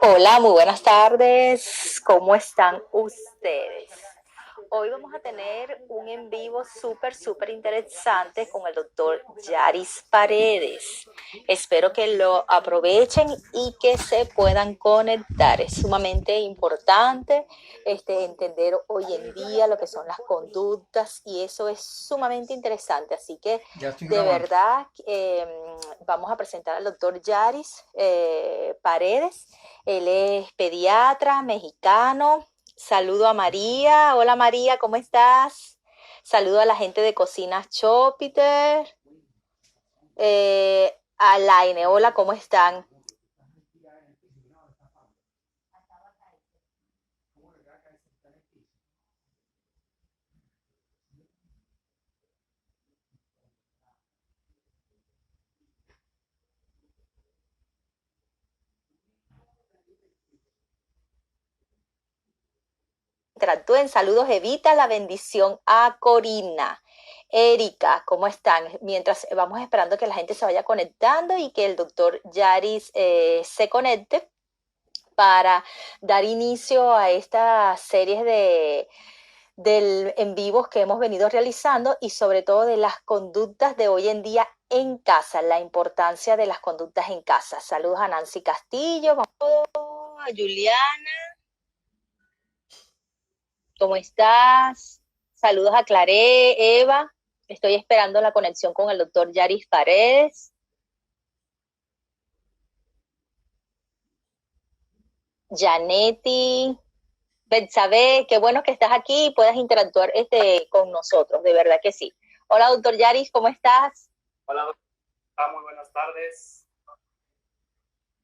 Hola, muy buenas tardes. ¿Cómo están ustedes? Hoy vamos a tener un en vivo súper interesante con el doctor Yaris Paredes. Espero que lo aprovechen y que se puedan conectar. Es sumamente importante entender hoy en día lo que son las conductas y eso es sumamente interesante. Así que Ya estoy de grabando. verdad vamos a presentar al doctor Yaris Paredes. Él es pediatra mexicano. Saludo a María. Hola María, ¿cómo estás? Saludo a la gente de Cocinas Chopiter. A Laine, hola, ¿cómo están? Interactúen, saludos Evita, la bendición a Corina. Erika, ¿cómo están? Mientras vamos esperando que la gente se vaya conectando y que el doctor Yaris se conecte para dar inicio a estas series del en vivos que hemos venido realizando y sobre todo de las conductas de hoy en día en casa, la importancia de las conductas en casa. Saludos a Nancy Castillo, a Juliana, ¿cómo estás? Saludos a Claré, Eva. Estoy esperando la conexión con el doctor Yaris Paredes. Janetti, Betsabe, qué bueno que estás aquí y puedas interactuar con nosotros, de verdad que sí. Hola, doctor Yaris, ¿cómo estás? Hola, doctora, muy buenas tardes.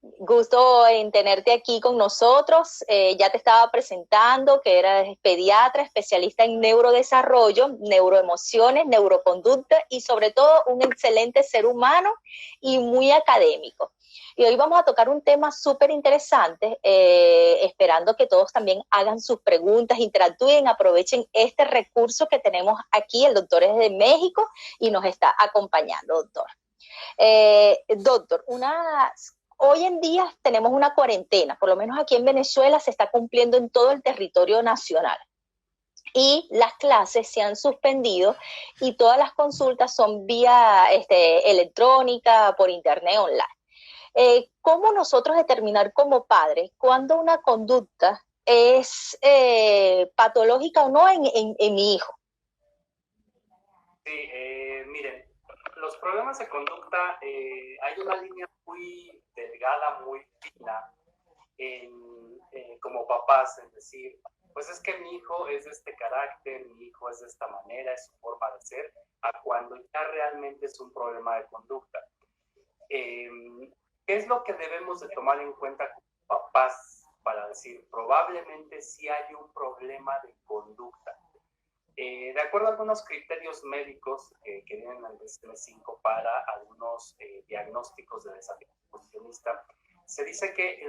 Gusto en tenerte aquí con nosotros. Ya te estaba presentando que eres pediatra, especialista en neurodesarrollo, neuroemociones, neuroconducta y sobre todo un excelente ser humano y muy académico. Y hoy vamos a tocar un tema súper interesante, esperando que todos también hagan sus preguntas, interactúen, aprovechen este recurso que tenemos aquí. El doctor es de México y nos está acompañando, doctor. Doctor, hoy en día tenemos una cuarentena, por lo menos aquí en Venezuela se está cumpliendo en todo el territorio nacional. Y las clases se han suspendido y todas las consultas son vía electrónica, por internet, online. ¿Cómo nosotros determinar como padres cuándo una conducta es patológica o no en mi hijo? Sí, miren, los problemas de conducta, hay una línea muy delgada, muy fina como papás, en decir, pues es que mi hijo es de este carácter, mi hijo es de esta manera, es su forma de ser, a cuando ya realmente es un problema de conducta. ¿Qué es lo que debemos de tomar en cuenta como papás para decir, probablemente sí hay un problema de conducta? De acuerdo a algunos criterios médicos que vienen al DSM-5 para algunos diagnósticos de desafío posicionista, se dice que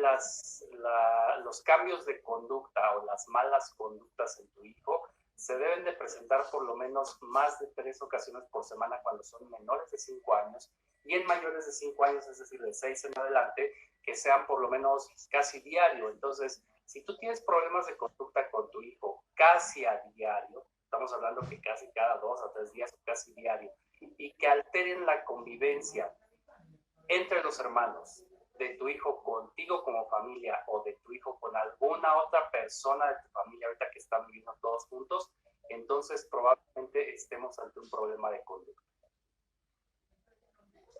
los cambios de conducta o las malas conductas en tu hijo se deben de presentar por lo menos más de 3 ocasiones por semana cuando son menores de 5 años y en mayores de 5 años, es decir, de 6 en adelante, que sean por lo menos casi diario. Entonces, si tú tienes problemas de conducta con tu hijo casi a diario, estamos hablando que casi cada 2 a 3 días, casi diario, y que alteren la convivencia entre los hermanos de tu hijo contigo como familia o de tu hijo con alguna otra persona de tu familia ahorita que están viviendo todos juntos, entonces probablemente estemos ante un problema de conducta.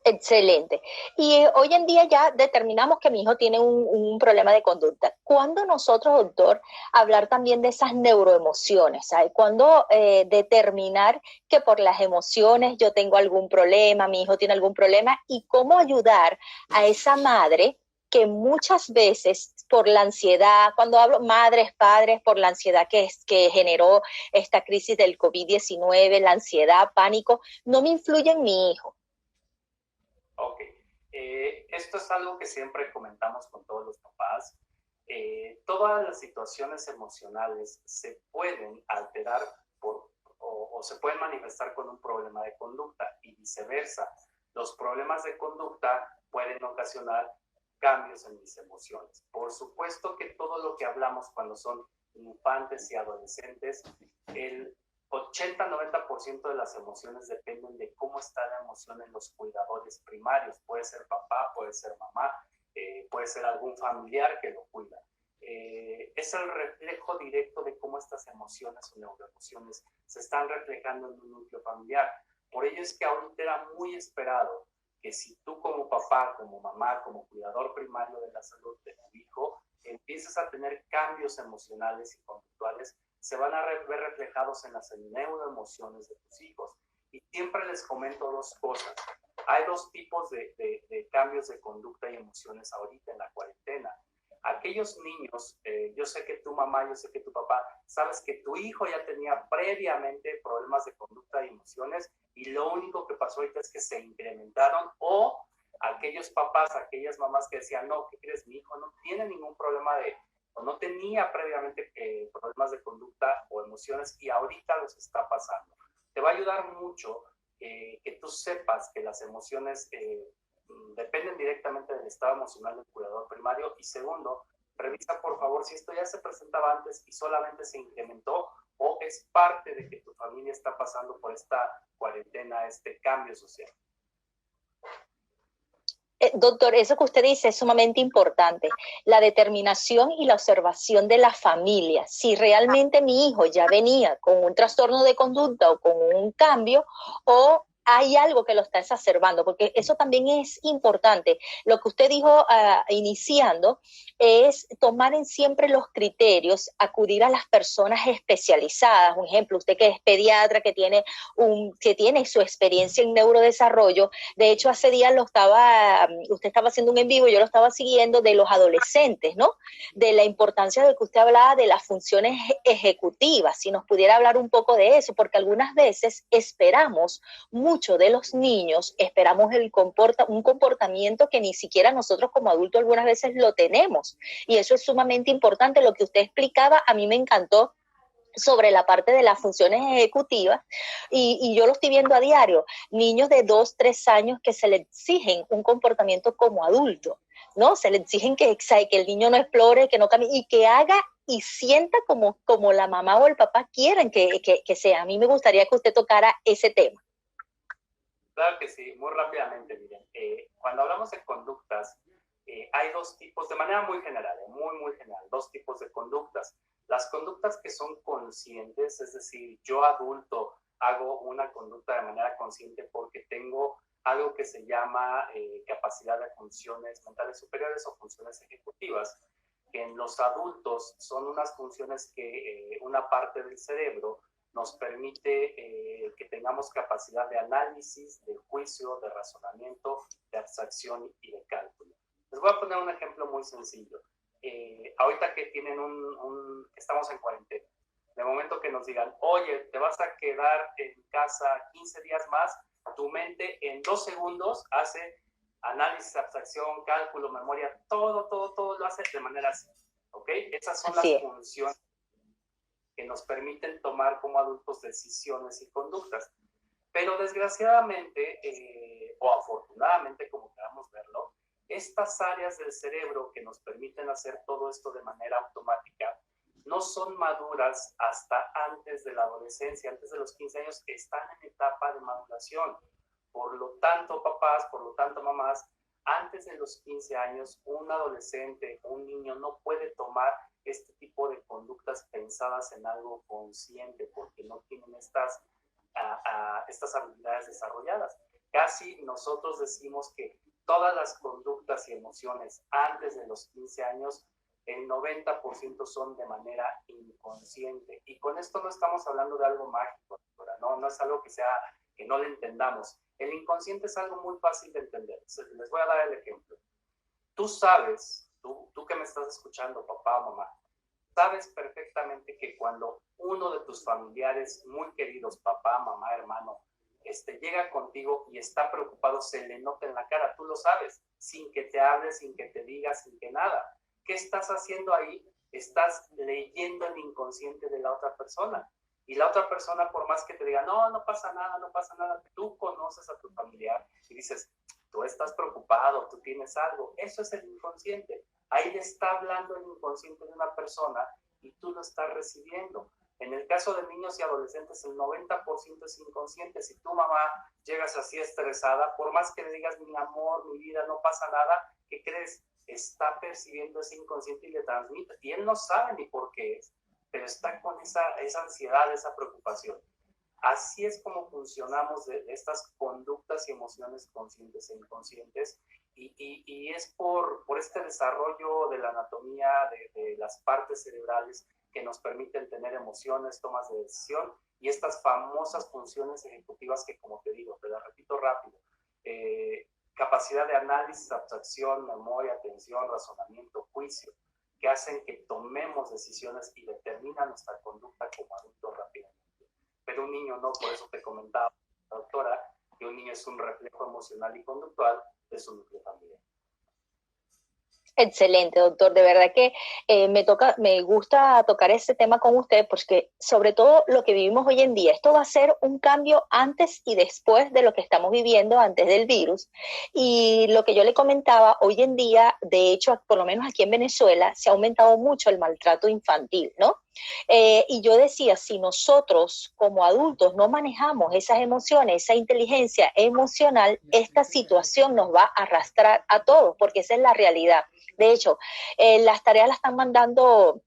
Excelente. Y hoy en día ya determinamos que mi hijo tiene un problema de conducta. ¿Cuándo nosotros, doctor, hablar también de esas neuroemociones? ¿Sabe? ¿Cuándo determinar que por las emociones yo tengo algún problema, mi hijo tiene algún problema? ¿Y cómo ayudar a esa madre que muchas veces por la ansiedad, cuando hablo madres, padres, por la ansiedad que generó esta crisis del COVID-19, la ansiedad, pánico, no me influye en mi hijo? Ok, esto es algo que siempre comentamos con todos los papás. Todas las situaciones emocionales se pueden alterar o se pueden manifestar con un problema de conducta y viceversa. Los problemas de conducta pueden ocasionar cambios en mis emociones. Por supuesto que todo lo que hablamos cuando son infantes y adolescentes, el 80-90% de las emociones dependen de cómo está la emoción en los cuidadores primarios. Puede ser papá, puede ser mamá, puede ser algún familiar que lo cuida. Es el reflejo directo de cómo estas emociones o neuroemociones se están reflejando en un núcleo familiar. Por ello es que ahorita era muy esperado que si tú como papá, como mamá, como cuidador primario de la salud de tu hijo, empieces a tener cambios emocionales y conductuales, se van a ver reflejados en las neuroemociones de tus hijos. Y siempre les comento dos cosas. Hay dos tipos de cambios de conducta y emociones ahorita en la cuarentena. Aquellos niños, yo sé que tu mamá, yo sé que tu papá, sabes que tu hijo ya tenía previamente problemas de conducta y emociones y lo único que pasó ahorita es que se incrementaron, o aquellos papás, aquellas mamás que decían, no, ¿qué crees? Mi hijo no tiene ningún problema o no tenía previamente problemas de conducta o emociones y ahorita los está pasando. Te va a ayudar mucho que tú sepas que las emociones dependen directamente del estado emocional del cuidador primario. Y segundo, revisa por favor si esto ya se presentaba antes y solamente se incrementó o es parte de que tu familia está pasando por esta cuarentena, este cambio social. Doctor, eso que usted dice es sumamente importante, la determinación y la observación de la familia. Si realmente mi hijo ya venía con un trastorno de conducta o con un cambio, o hay algo que lo está exacerbando, porque eso también es importante. Lo que usted dijo iniciando es tomar en siempre los criterios, acudir a las personas especializadas. Un ejemplo, usted que es pediatra, que tiene su experiencia en neurodesarrollo. De hecho, hace días usted estaba haciendo un en vivo, yo lo estaba siguiendo, de los adolescentes, ¿no? De la importancia de que usted hablaba de las funciones ejecutivas, si nos pudiera hablar un poco de eso, porque algunas veces esperamos mucho de los niños, esperamos un comportamiento que ni siquiera nosotros como adultos algunas veces lo tenemos, y eso es sumamente importante. Lo que usted explicaba, a mí me encantó, sobre la parte de las funciones ejecutivas, y yo lo estoy viendo a diario, niños de 2, 3 años que se le exigen un comportamiento como adulto, ¿no? Se le exigen que el niño no explore, que no camine, y que haga y sienta como la mamá o el papá quieren que sea. A mí me gustaría que usted tocara ese tema. Claro que sí, muy rápidamente, miren. Cuando hablamos de conductas, hay dos tipos, de manera muy general, muy general, dos tipos de conductas. Las conductas que son conscientes, es decir, yo adulto hago una conducta de manera consciente porque tengo algo que se llama capacidad de funciones mentales superiores o funciones ejecutivas, que en los adultos son unas funciones que una parte del cerebro nos permite que tengamos capacidad de análisis, de juicio, de razonamiento, de abstracción y de cálculo. Les voy a poner un ejemplo muy sencillo. Ahorita que tienen estamos en cuarentena, de momento que nos digan, oye, te vas a quedar en casa 15 días más, tu mente en 2 segundos hace análisis, abstracción, cálculo, memoria, todo lo hace de manera así, ¿ok? Esas son las funciones que nos permiten tomar como adultos decisiones y conductas. Pero desgraciadamente, o afortunadamente, como queramos verlo, estas áreas del cerebro que nos permiten hacer todo esto de manera automática no son maduras hasta antes de la adolescencia, antes de los 15 años, que están en etapa de maduración. Por lo tanto, papás, por lo tanto, mamás, antes de los 15 años, un adolescente, un niño no puede tomar este tipo de conductas pensadas en algo consciente porque no tienen estas habilidades desarrolladas. Casi nosotros decimos que todas las conductas y emociones antes de los 15 años, el 90% son de manera inconsciente. Y con esto no estamos hablando de algo mágico, no es algo que no le entendamos. El inconsciente es algo muy fácil de entender. Les voy a dar el ejemplo. Tú sabes, tú que me estás escuchando, papá o mamá, sabes perfectamente que cuando uno de tus familiares muy queridos, papá, mamá, hermano, llega contigo y está preocupado, se le nota en la cara, tú lo sabes, sin que te hable, sin que te diga, sin que nada. ¿Qué estás haciendo ahí? Estás leyendo el inconsciente de la otra persona. Y la otra persona, por más que te diga, no pasa nada, tú conoces a tu familiar y dices, tú estás preocupado, tú tienes algo, eso es el inconsciente. Ahí le está hablando el inconsciente de una persona y tú lo estás recibiendo. En el caso de niños y adolescentes, el 90% es inconsciente. Si tu mamá llegas así estresada, por más que le digas, mi amor, mi vida, no pasa nada, ¿qué crees? Está percibiendo ese inconsciente y le transmite. Y él no sabe ni por qué es, pero está con esa ansiedad, esa preocupación. Así es como funcionamos de estas conductas y emociones conscientes e inconscientes, y es por este desarrollo de la anatomía de las partes cerebrales que nos permiten tener emociones, tomas de decisión y estas famosas funciones ejecutivas que, como te digo, te las repito rápido, capacidad de análisis, abstracción, memoria, atención, razonamiento, juicio, que hacen que tomemos decisiones y determinan nuestra conducta como adultos rápidamente. Pero un niño no, por eso te comentaba la doctora, que un niño es un reflejo emocional y conductual de su núcleo familiar. Excelente, doctor. De verdad que me gusta tocar este tema con usted porque sobre todo lo que vivimos hoy en día, esto va a ser un cambio antes y después de lo que estamos viviendo antes del virus. Y lo que yo le comentaba, hoy en día, de hecho, por lo menos aquí en Venezuela, se ha aumentado mucho el maltrato infantil, ¿no? Y yo decía, si nosotros como adultos no manejamos esas emociones, esa inteligencia emocional, esta situación nos va a arrastrar a todos, porque esa es la realidad. De hecho, las tareas las están mandando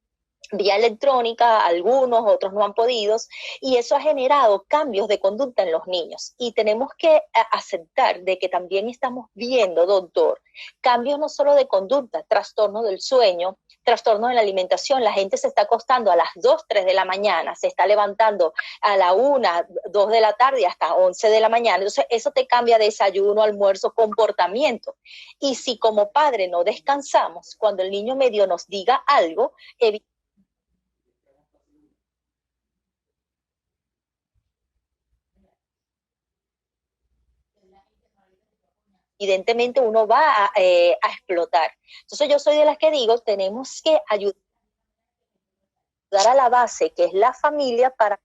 vía electrónica, algunos, otros no han podido, y eso ha generado cambios de conducta en los niños. Y tenemos que aceptar de que también estamos viendo, doctor, cambios no solo de conducta, trastorno del sueño, trastorno de la alimentación. La gente se está acostando a las 2, 3 de la mañana, se está levantando a la 1, 2 de la tarde hasta 11 de la mañana. Entonces, eso te cambia desayuno, almuerzo, comportamiento. Y si como padre no descansamos, cuando el niño medio nos diga algo, evidentemente uno va a explotar. Entonces yo soy de las que digo, tenemos que ayudar a la base, que es la familia, para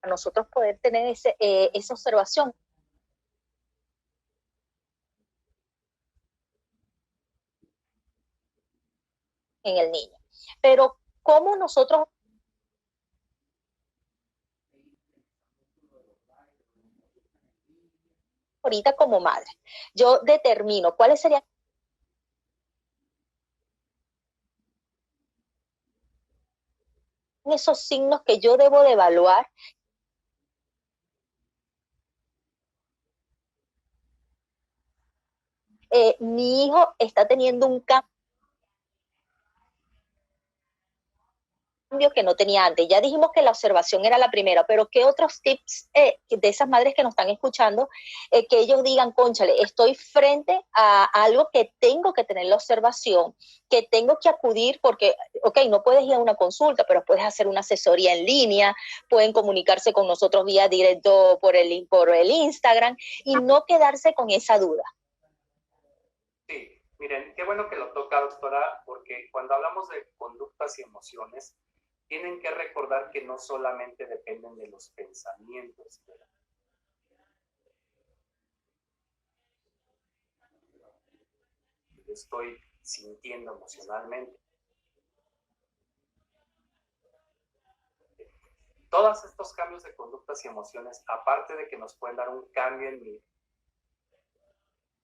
nosotros poder tener esa observación en el niño. Pero ¿cómo nosotros ahorita como madre, yo determino cuáles serían esos signos que yo debo de evaluar? Mi hijo está teniendo un cambio que no tenía antes. Ya dijimos que la observación era la primera, pero ¿qué otros tips de esas madres que nos están escuchando, que ellos digan, cónchale, estoy frente a algo que tengo que tener la observación, que tengo que acudir porque, ok, no puedes ir a una consulta, pero puedes hacer una asesoría en línea, pueden comunicarse con nosotros vía directo por el Instagram y no quedarse con esa duda? Sí, miren, qué bueno que lo toca, doctora, porque cuando hablamos de conductas y emociones, tienen que recordar que no solamente dependen de los pensamientos, ¿verdad? Que estoy sintiendo emocionalmente. Todos estos cambios de conductas y emociones, aparte de que nos pueden dar un cambio en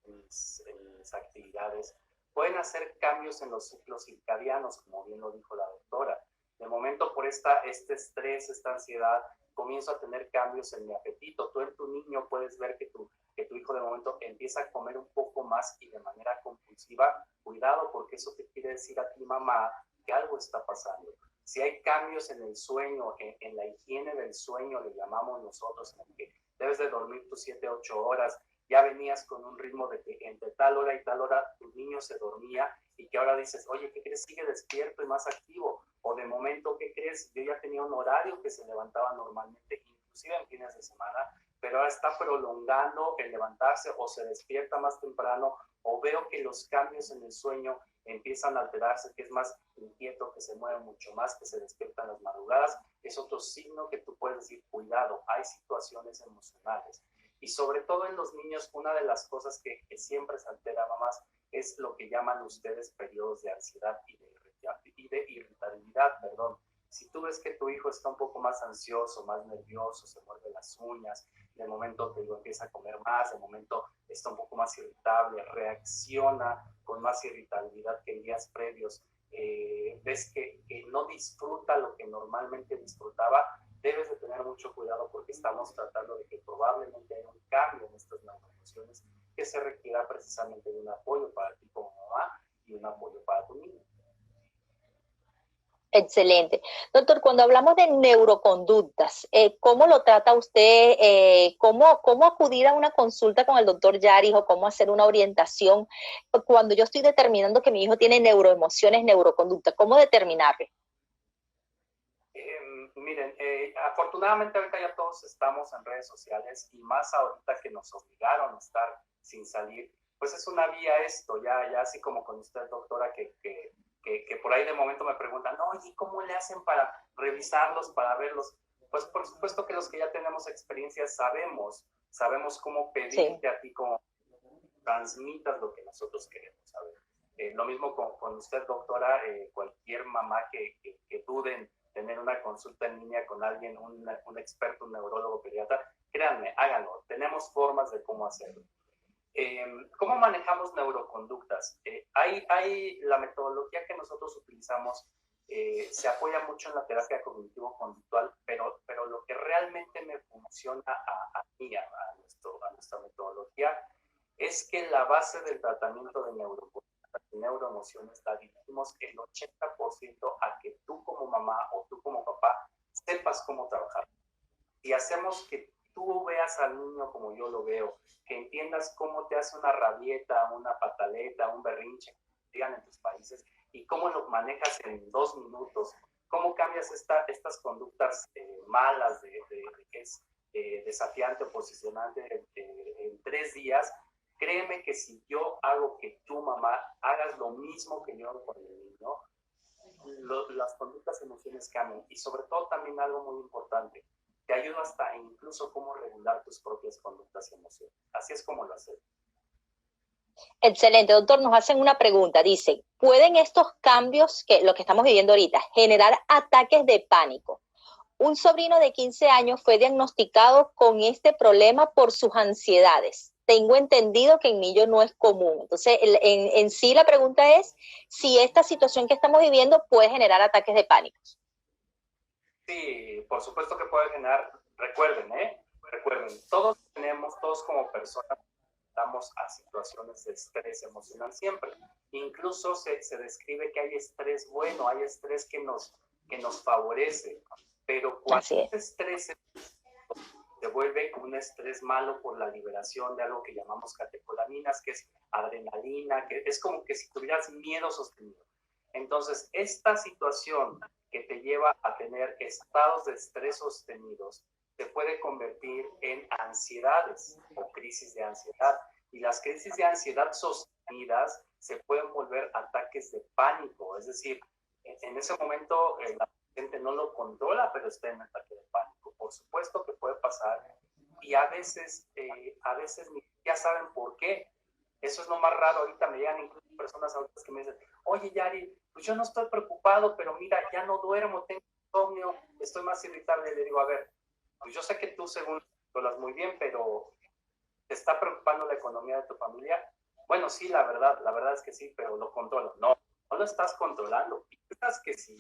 mis actividades, pueden hacer cambios en los ciclos circadianos, como bien lo dijo la doctora. De momento, por este estrés, esta ansiedad, comienzo a tener cambios en mi apetito. Tú en tu niño puedes ver que tu hijo de momento empieza a comer un poco más y de manera compulsiva. Cuidado, porque eso te quiere decir a ti, mamá, que algo está pasando. Si hay cambios en el sueño, en la higiene del sueño, le llamamos nosotros, en el que debes de dormir tus 7, 8 horas, ya venías con un ritmo de que entre tal hora y tal hora tu niño se dormía y que ahora dices, oye, ¿qué crees? Sigue despierto y más activo. O de momento, ¿qué crees? Yo ya tenía un horario que se levantaba normalmente, inclusive en fines de semana, pero ahora está prolongando el levantarse o se despierta más temprano o veo que los cambios en el sueño empiezan a alterarse, que es más inquieto, que se mueve mucho más, que se despierta en las madrugadas. es otro signo que tú puedes decir, cuidado, hay situaciones emocionales. Y sobre todo en los niños, una de las cosas que siempre se altera, mamás, es lo que llaman ustedes periodos de ansiedad y de irritabilidad, perdón. Si tú ves que tu hijo está un poco más ansioso, más nervioso, se muerde las uñas, de momento te digo, empieza a comer más, de momento está un poco más irritable, reacciona con más irritabilidad que en días previos, ves que no disfruta lo que normalmente disfrutaba, debes de tener mucho cuidado porque estamos tratando de que probablemente haya un cambio en estas neuroemociones que se requiera precisamente de un apoyo para ti como mamá y un apoyo para tu niño. Excelente. Doctor, cuando hablamos de neuroconductas, ¿cómo lo trata usted? ¿Cómo acudir a una consulta con el doctor Yaris o cómo hacer una orientación cuando yo estoy determinando que mi hijo tiene neuroemociones, neuroconductas? ¿Cómo determinarle? Miren, afortunadamente ahorita ya todos estamos en redes sociales y más ahorita que nos obligaron a estar sin salir, pues es una vía esto, ya así como con usted, doctora, que por ahí de momento me preguntan, oye, ¿cómo le hacen para revisarlos, para verlos? Pues por supuesto que los que ya tenemos experiencia sabemos cómo pedirte sí. A ti como transmitas lo que nosotros queremos saber. Lo mismo con usted, doctora, cualquier mamá que dude en tener una consulta en línea con alguien, un experto, un neurólogo, pediatra, créanme, háganlo, tenemos formas de cómo hacerlo. ¿Cómo manejamos neuroconductas? Hay la metodología que nosotros utilizamos, se apoya mucho en la terapia cognitivo-conductual, pero lo que realmente me funciona a mí, a nuestra metodología, es que la base del tratamiento de neuroconductas y neuroemociones la dirigimos el 80% a que tú como mamá o tú como papá sepas cómo trabajar. Y hacemos que tú veas al niño como yo lo veo, que entiendas cómo te hace una rabieta, una pataleta, un berrinche, digan en tus países, y cómo lo manejas en 2 minutos, cómo cambias estas conductas malas de que es desafiante o posicionante en 3 días. Créeme que si yo hago que tu mamá hagas lo mismo que yo con el niño, las conductas emociones cambian. Y sobre todo también algo muy importante, te ayuda hasta incluso cómo regular tus propias conductas y emociones. Así es como lo hacemos. Excelente, doctor. Nos hacen una pregunta. Dice, ¿pueden estos cambios, lo que estamos viviendo ahorita, generar ataques de pánico? Un sobrino de 15 años fue diagnosticado con este problema por sus ansiedades. Tengo entendido que en niños no es común. Entonces, en sí la pregunta es si esta situación que estamos viviendo puede generar ataques de pánico. Sí, por supuesto que puede generar, recuerden, todos como personas, estamos a situaciones de estrés emocional siempre. Incluso se describe que hay estrés bueno, hay estrés que nos favorece, pero cuando este estrés se vuelve un estrés malo por la liberación de algo que llamamos catecolaminas, que es adrenalina, que es como que si tuvieras miedo sostenido. Entonces, esta situación que te lleva a tener estados de estrés sostenidos se puede convertir en ansiedades o crisis de ansiedad. Y las crisis de ansiedad sostenidas se pueden volver ataques de pánico. Es decir, en ese momento la gente no lo controla, pero está en ataque de pánico. Por supuesto que puede pasar y a veces ni ya saben por qué. Eso es lo más raro. Ahorita me llegan incluso personas adultas que me dicen, oye, Yari, pues yo no estoy preocupado, pero mira, ya no duermo, tengo insomnio, estoy más irritable. Le digo, a ver, pues yo sé que tú según hablas muy bien, pero ¿te está preocupando la economía de tu familia? Bueno, sí, la verdad es que sí, pero lo controlo. No lo estás controlando. Piensas que sí,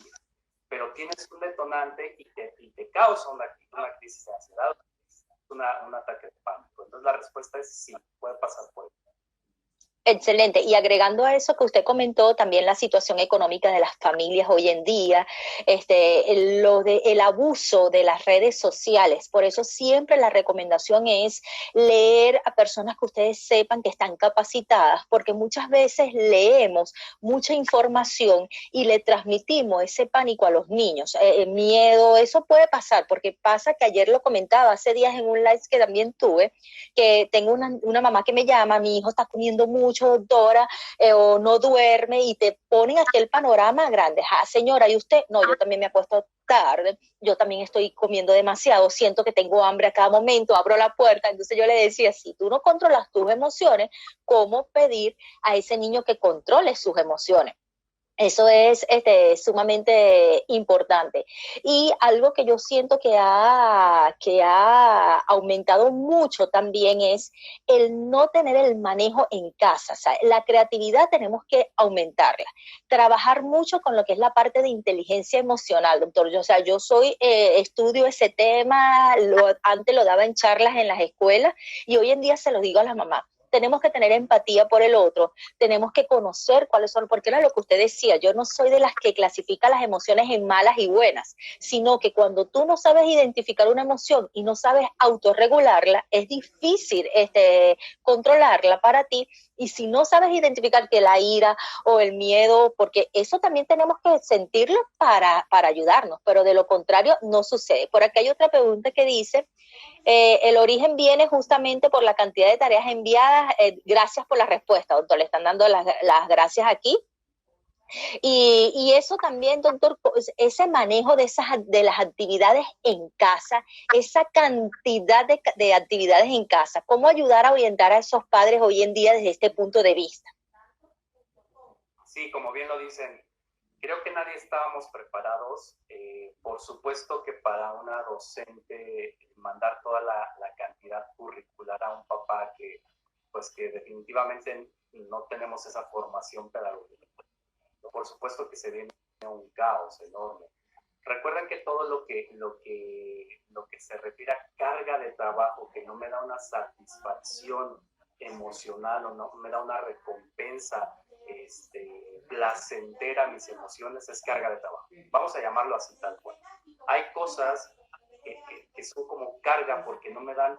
pero tienes un detonante y te causa una crisis de ansiedad, un ataque de pánico. Entonces la respuesta es sí, puede pasar por eso. Excelente. Y agregando a eso que usted comentó, también la situación económica de las familias hoy en día, el abuso de las redes sociales. Por eso siempre la recomendación es leer a personas que ustedes sepan que están capacitadas, porque muchas veces leemos mucha información y le transmitimos ese pánico a los niños. Miedo, eso puede pasar, porque pasa que ayer lo comentaba, hace días en un live que también tuve, que tengo una mamá que me llama, mi hijo está comiendo mucho, mucho, doctora, o no duerme, y te ponen aquí el panorama grande. Señora, ¿y usted? No, yo también me acuesto tarde, yo también estoy comiendo demasiado, siento que tengo hambre a cada momento, abro la puerta. Entonces yo le decía, si tú no controlas tus emociones, ¿cómo pedir a ese niño que controle sus emociones? Eso es sumamente importante. Y algo que yo siento que ha aumentado mucho también es el no tener el manejo en casa. O sea, la creatividad tenemos que aumentarla. Trabajar mucho con lo que es la parte de inteligencia emocional, doctor. Yo estudio ese tema, antes lo daba en charlas en las escuelas y hoy en día se lo digo a las mamás. Tenemos que tener empatía por el otro, tenemos que conocer cuáles son, porque era lo que usted decía, yo no soy de las que clasifica las emociones en malas y buenas, sino que cuando tú no sabes identificar una emoción y no sabes autorregularla, es difícil controlarla para ti. Y si no sabes identificar que la ira o el miedo, porque eso también tenemos que sentirlo para ayudarnos, pero de lo contrario no sucede. Por acá hay otra pregunta que dice, el origen viene justamente por la cantidad de tareas enviadas. Gracias por la respuesta, doctor. Le están dando las gracias aquí. Y eso también, doctor, ese manejo de las actividades en casa, esa cantidad de actividades en casa, ¿cómo ayudar a orientar a esos padres hoy en día desde este punto de vista? Sí, como bien lo dicen, creo que nadie estábamos preparados. Por supuesto que para una docente mandar toda la cantidad curricular a un papá que definitivamente no tenemos esa formación pedagógica, por supuesto que se viene un caos enorme. Recuerden que todo lo que se refiere a carga de trabajo, que no me da una satisfacción emocional o no me da una recompensa placentera a mis emociones, es carga de trabajo. Vamos a llamarlo así tal cual. Hay cosas que son como carga porque no me dan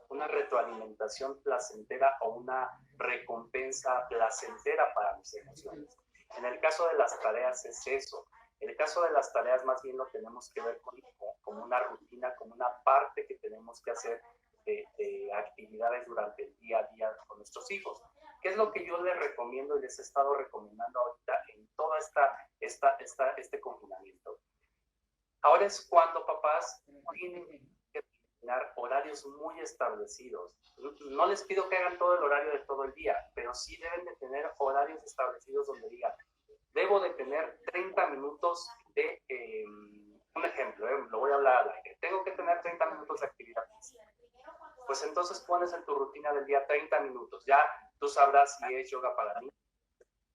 una retroalimentación placentera o una recompensa placentera para mis emociones. En el caso de las tareas es eso. En el caso de las tareas más bien lo tenemos que ver como una rutina, como una parte que tenemos que hacer de actividades durante el día a día con nuestros hijos. ¿Qué es lo que yo les recomiendo y les he estado recomendando ahorita en todo este confinamiento? Ahora es cuando papás tienen que tener horarios muy establecidos. No les pido que hagan todo el horario de todo el día, pero sí deben de tener horarios establecidos donde digan, debo de tener 30 minutos de, un ejemplo, lo voy a hablar al aire, tengo que tener 30 minutos de actividad física. Pues entonces pones en tu rutina del día 30 minutos. Ya tú sabrás si es yoga para niños,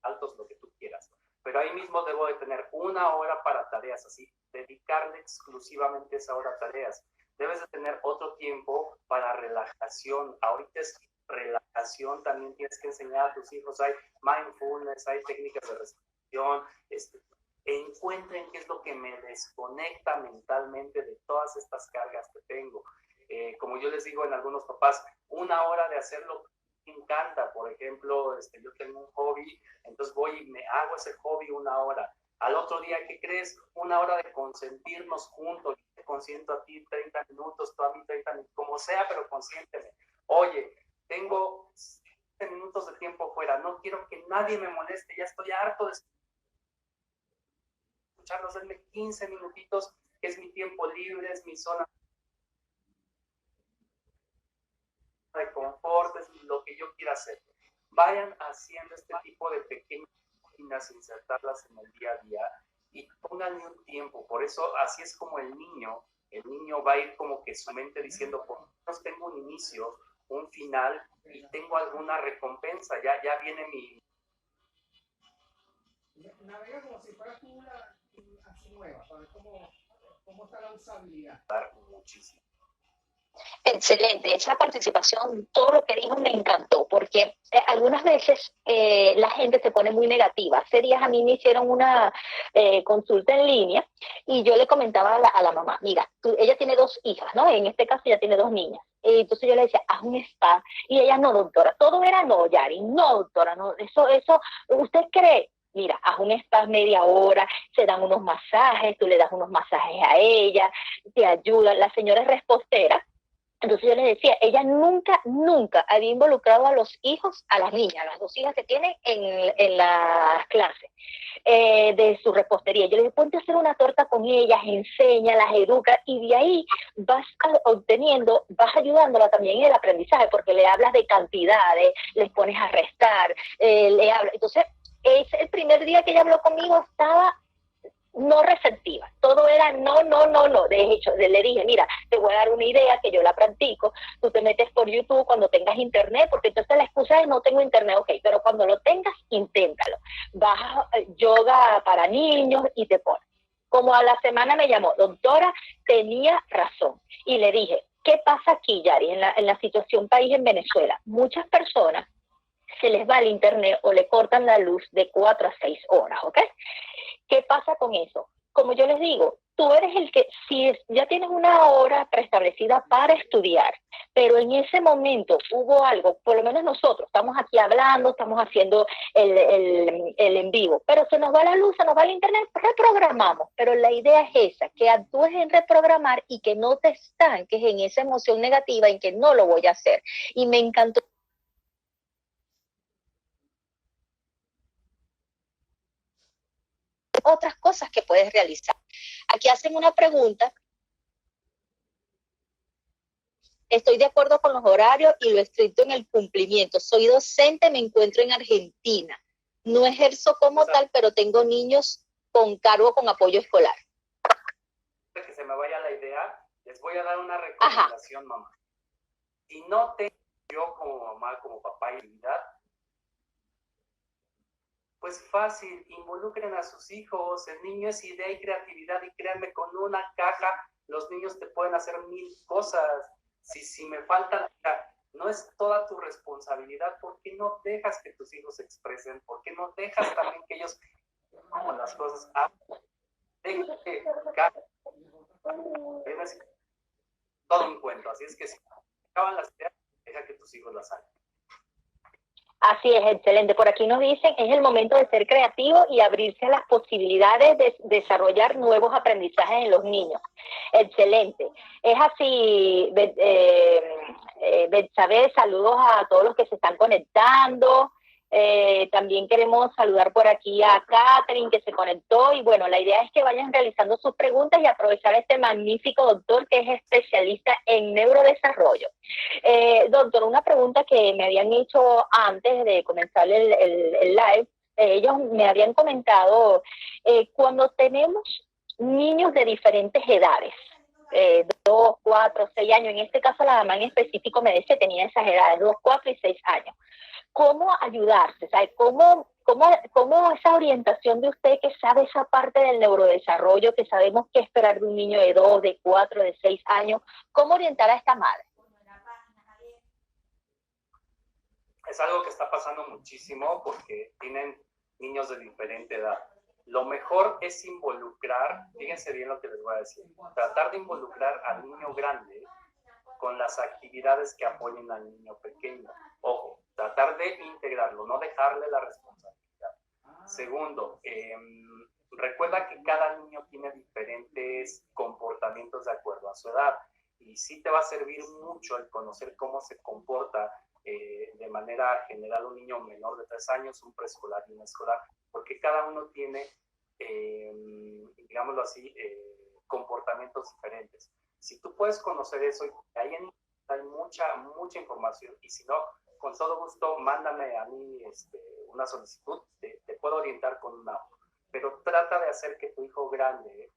altos, lo que tú quieras. Pero ahí mismo debo de tener una hora para tareas, así, dedicarle exclusivamente esa hora a tareas. Debes de tener otro tiempo para relajación. Ahorita es relajación, también tienes que enseñar a tus hijos. Hay mindfulness, hay técnicas de respiración. Encuentren qué es lo que me desconecta mentalmente de todas estas cargas que tengo. Como yo les digo en algunos papás, una hora de hacerlo me encanta. Por ejemplo, yo tengo un hobby, entonces voy y me hago ese hobby una hora. Al otro día, ¿qué crees? Una hora de consentirnos juntos. Yo te consiento a ti 30 minutos, tú a mí 30 minutos, como sea, pero consiénteme. Oye, tengo 7 minutos de tiempo fuera, no quiero que nadie me moleste, ya estoy harto de escucharlos, denme 15 minutitos, que es mi tiempo libre, es mi zona de confort, es lo que yo quiera hacer. Vayan haciendo este tipo de pequeñas rutinas, insertarlas en el día a día y pónganle un tiempo. Por eso así es como el niño va a ir como que su mente diciendo, por lo menos tengo un inicio, un final y tengo alguna recompensa, ya viene mi... Navega como si fuera tú así nueva, para ver cómo está la usabilidad. Muchísimo. Excelente, esa participación, todo lo que dijo me encantó, porque algunas veces la gente se pone muy negativa. Hace días a mí me hicieron una consulta en línea y yo le comentaba a la mamá, mira, ella tiene 2 hijas, ¿no? En este caso ella tiene 2 niñas. Entonces yo le decía, haz un spa, y ella, no, doctora, todo era no, Yari, no, doctora, no, eso, ¿usted cree? Mira, haz un spa media hora, se dan unos masajes, tú le das unos masajes a ella, te ayuda, la señora es repostera. Entonces Entonces yo les decía, ella nunca había involucrado a los hijos, a las niñas, las 2 hijas que tiene en las clases de su repostería. Yo les dije, ponte a hacer una torta con ellas, enséñalas, educa, y de ahí vas obteniendo, vas ayudándola también en el aprendizaje, porque le hablas de cantidades, les pones a restar, le hablas. Entonces, el primer día que ella habló conmigo estaba no receptiva, todo era no. De hecho, le dije, mira, te voy a dar una idea que yo la practico, tú te metes por YouTube cuando tengas internet, porque entonces la excusa es no tengo internet, ok, pero cuando lo tengas, inténtalo. Vas a yoga para niños y te pones. Como a la semana me llamó, doctora, tenía razón, y le dije, ¿qué pasa aquí, Yari, en la situación país en Venezuela? Muchas personas se les va el internet o le cortan la luz de 4 a 6 horas, ¿ok? ¿Qué pasa con eso? Como yo les digo, tú eres el que, si ya tienes una hora preestablecida para estudiar, pero en ese momento hubo algo, por lo menos nosotros estamos aquí hablando, estamos haciendo el en vivo, pero se nos va la luz, se nos va el internet, reprogramamos, pero la idea es esa, que actúes en reprogramar y que no te estanques en esa emoción negativa en que no lo voy a hacer. Y me encantó otras cosas que puedes realizar. Aquí hacen una pregunta. Estoy de acuerdo con los horarios y lo estricto en el cumplimiento. Soy docente, me encuentro en Argentina. No ejerzo como tal, pero tengo niños con cargo con apoyo escolar. Que se me vaya la idea, les voy a dar una recomendación, mamá. Si no tengo yo como mamá, como papá y habilidad, pues fácil, involucren a sus hijos. El niño es idea y creatividad, y créanme, con una caja los niños te pueden hacer 1000 cosas. Si me falta, no es toda tu responsabilidad. ¿Por qué no dejas que tus hijos se expresen? ¿Por qué no dejas también que ellos hagan las cosas? Todo un cuento. Así es que si acaban las ideas, deja que tus hijos las hagan. Así es, excelente. Por aquí nos dicen, es el momento de ser creativo y abrirse a las posibilidades de desarrollar nuevos aprendizajes en los niños. Excelente. Es así, Betsabe, saludos a todos los que se están conectando. También queremos saludar por aquí a Catherine, que se conectó, y bueno, la idea es que vayan realizando sus preguntas y aprovechar a este magnífico doctor que es especialista en neurodesarrollo. Doctor, una pregunta que me habían hecho antes de comenzar el live, ellos me habían comentado, cuando tenemos niños de diferentes edades, 2, 4, 6 años, en este caso la mamá en específico me decía que tenía esas edades, 2, 4 y 6 años. ¿Cómo ayudarse? ¿Sabe? ¿Cómo esa orientación de usted que sabe esa parte del neurodesarrollo, que sabemos qué esperar de un niño de 2, de 4, de 6 años, cómo orientar a esta madre? Es algo que está pasando muchísimo porque tienen niños de diferente edad. Lo mejor es involucrar, fíjense bien lo que les voy a decir, tratar de involucrar al niño grande con las actividades que apoyen al niño pequeño. Ojo, tratar de integrarlo, no dejarle la responsabilidad. Segundo, recuerda que cada niño tiene diferentes comportamientos de acuerdo a su edad, y sí te va a servir mucho el conocer cómo se comporta de manera general un niño menor de 3 años, un preescolar y un escolar, porque cada uno tiene, digámoslo así, comportamientos diferentes. Si tú puedes conocer eso, ahí hay mucha información, y si no, con todo gusto, mándame a mí una solicitud, te puedo orientar con una, pero trata de hacer que tu hijo grande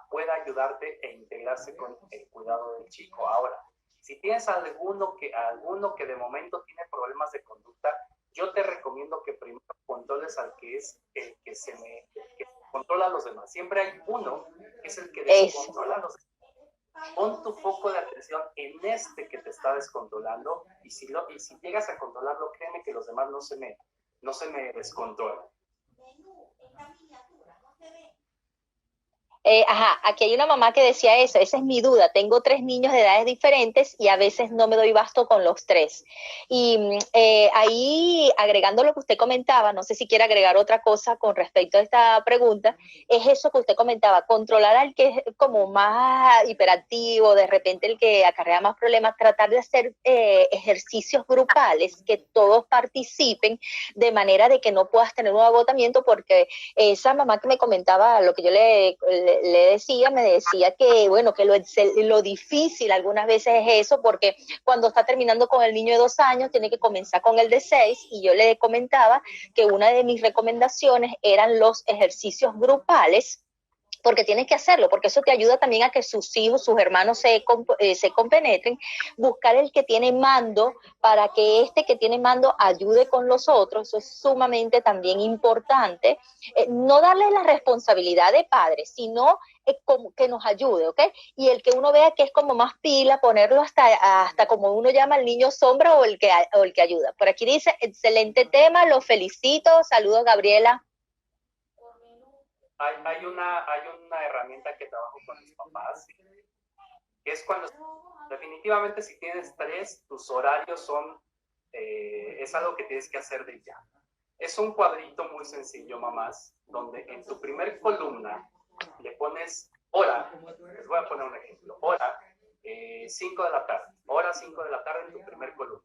pueda ayudarte e integrarse con el cuidado del chico. Ahora, si tienes alguno que de momento tiene problemas de conducta, yo te recomiendo que primero controles al que es el que que controla a los demás. Siempre hay uno que es el que descontrola a los demás. Pon tu foco de atención en este que te está descontrolando, y si llegas a controlarlo, créeme que los demás no se me descontrolan. Aquí hay una mamá que decía eso, esa es mi duda, tengo 3 niños de edades diferentes y a veces no me doy basto con los 3. Y ahí, agregando lo que usted comentaba, no sé si quiere agregar otra cosa con respecto a esta pregunta, es eso que usted comentaba, controlar al que es como más hiperactivo, de repente el que acarrea más problemas, tratar de hacer ejercicios grupales, que todos participen, de manera de que no puedas tener un agotamiento, porque esa mamá que me comentaba, lo que yo le decía, me decía que, bueno, que lo difícil algunas veces es eso, porque cuando está terminando con el niño de 2 años, tiene que comenzar con el de 6, y yo le comentaba que una de mis recomendaciones eran los ejercicios grupales, porque tienes que hacerlo, porque eso te ayuda también a que sus hijos, sus hermanos se compenetren, buscar el que tiene mando para que este que tiene mando ayude con los otros, eso es sumamente también importante, no darle la responsabilidad de padre, sino como que nos ayude, ¿ok? Y el que uno vea que es como más pila, ponerlo hasta como uno llama el niño sombra o el que ayuda. Por aquí dice, excelente tema, lo felicito, saludos Gabriela. Hay una herramienta que trabajo con mis papás, que es cuando definitivamente si tienes 3, tus horarios son, es algo que tienes que hacer de ya. Es un cuadrito muy sencillo, mamás, donde en tu primer columna le pones hora, les voy a poner un ejemplo, hora 5 de la tarde, hora 5 de la tarde en tu primer columna.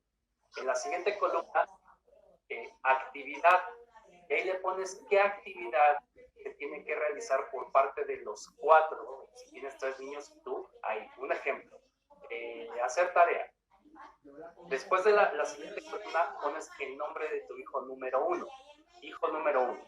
En la siguiente columna, actividad, y ahí le pones qué actividad se tiene que realizar por parte de los 4, si tienes 3 niños y tú, hay un ejemplo, hacer tarea. Después de la siguiente columna pones el nombre de tu hijo número 1, hijo número 1.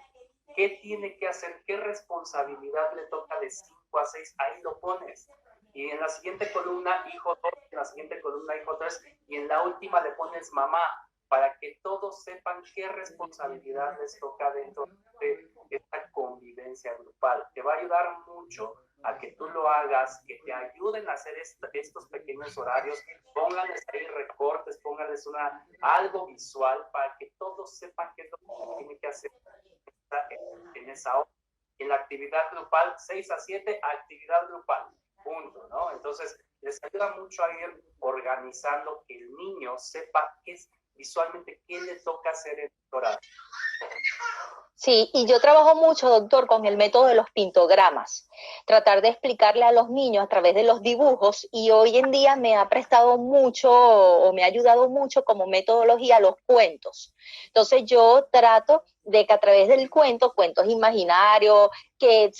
¿Qué tiene que hacer? ¿Qué responsabilidad le toca de 5 a 6? Ahí lo pones. Y en la siguiente columna, hijo 2, en la siguiente columna, hijo 3, y en la última le pones mamá, para que todos sepan qué responsabilidad les toca dentro de esta convivencia grupal. Te va a ayudar mucho a que tú lo hagas, que te ayuden a hacer estos pequeños horarios, pónganles ahí recortes, pónganles algo visual para que todos sepan qué es lo que tienen que hacer en esa hora. En la actividad grupal, 6 a 7, actividad grupal, punto, ¿no? Entonces, les ayuda mucho a ir organizando, que el niño sepa qué es visualmente qué le toca hacer en el horario. Sí, y yo trabajo mucho, doctor, con el método de los pintogramas, tratar de explicarle a los niños a través de los dibujos, y hoy en día me ha prestado mucho o me ha ayudado mucho como metodología los cuentos. Entonces yo trato de que a través del cuento, cuentos imaginarios, que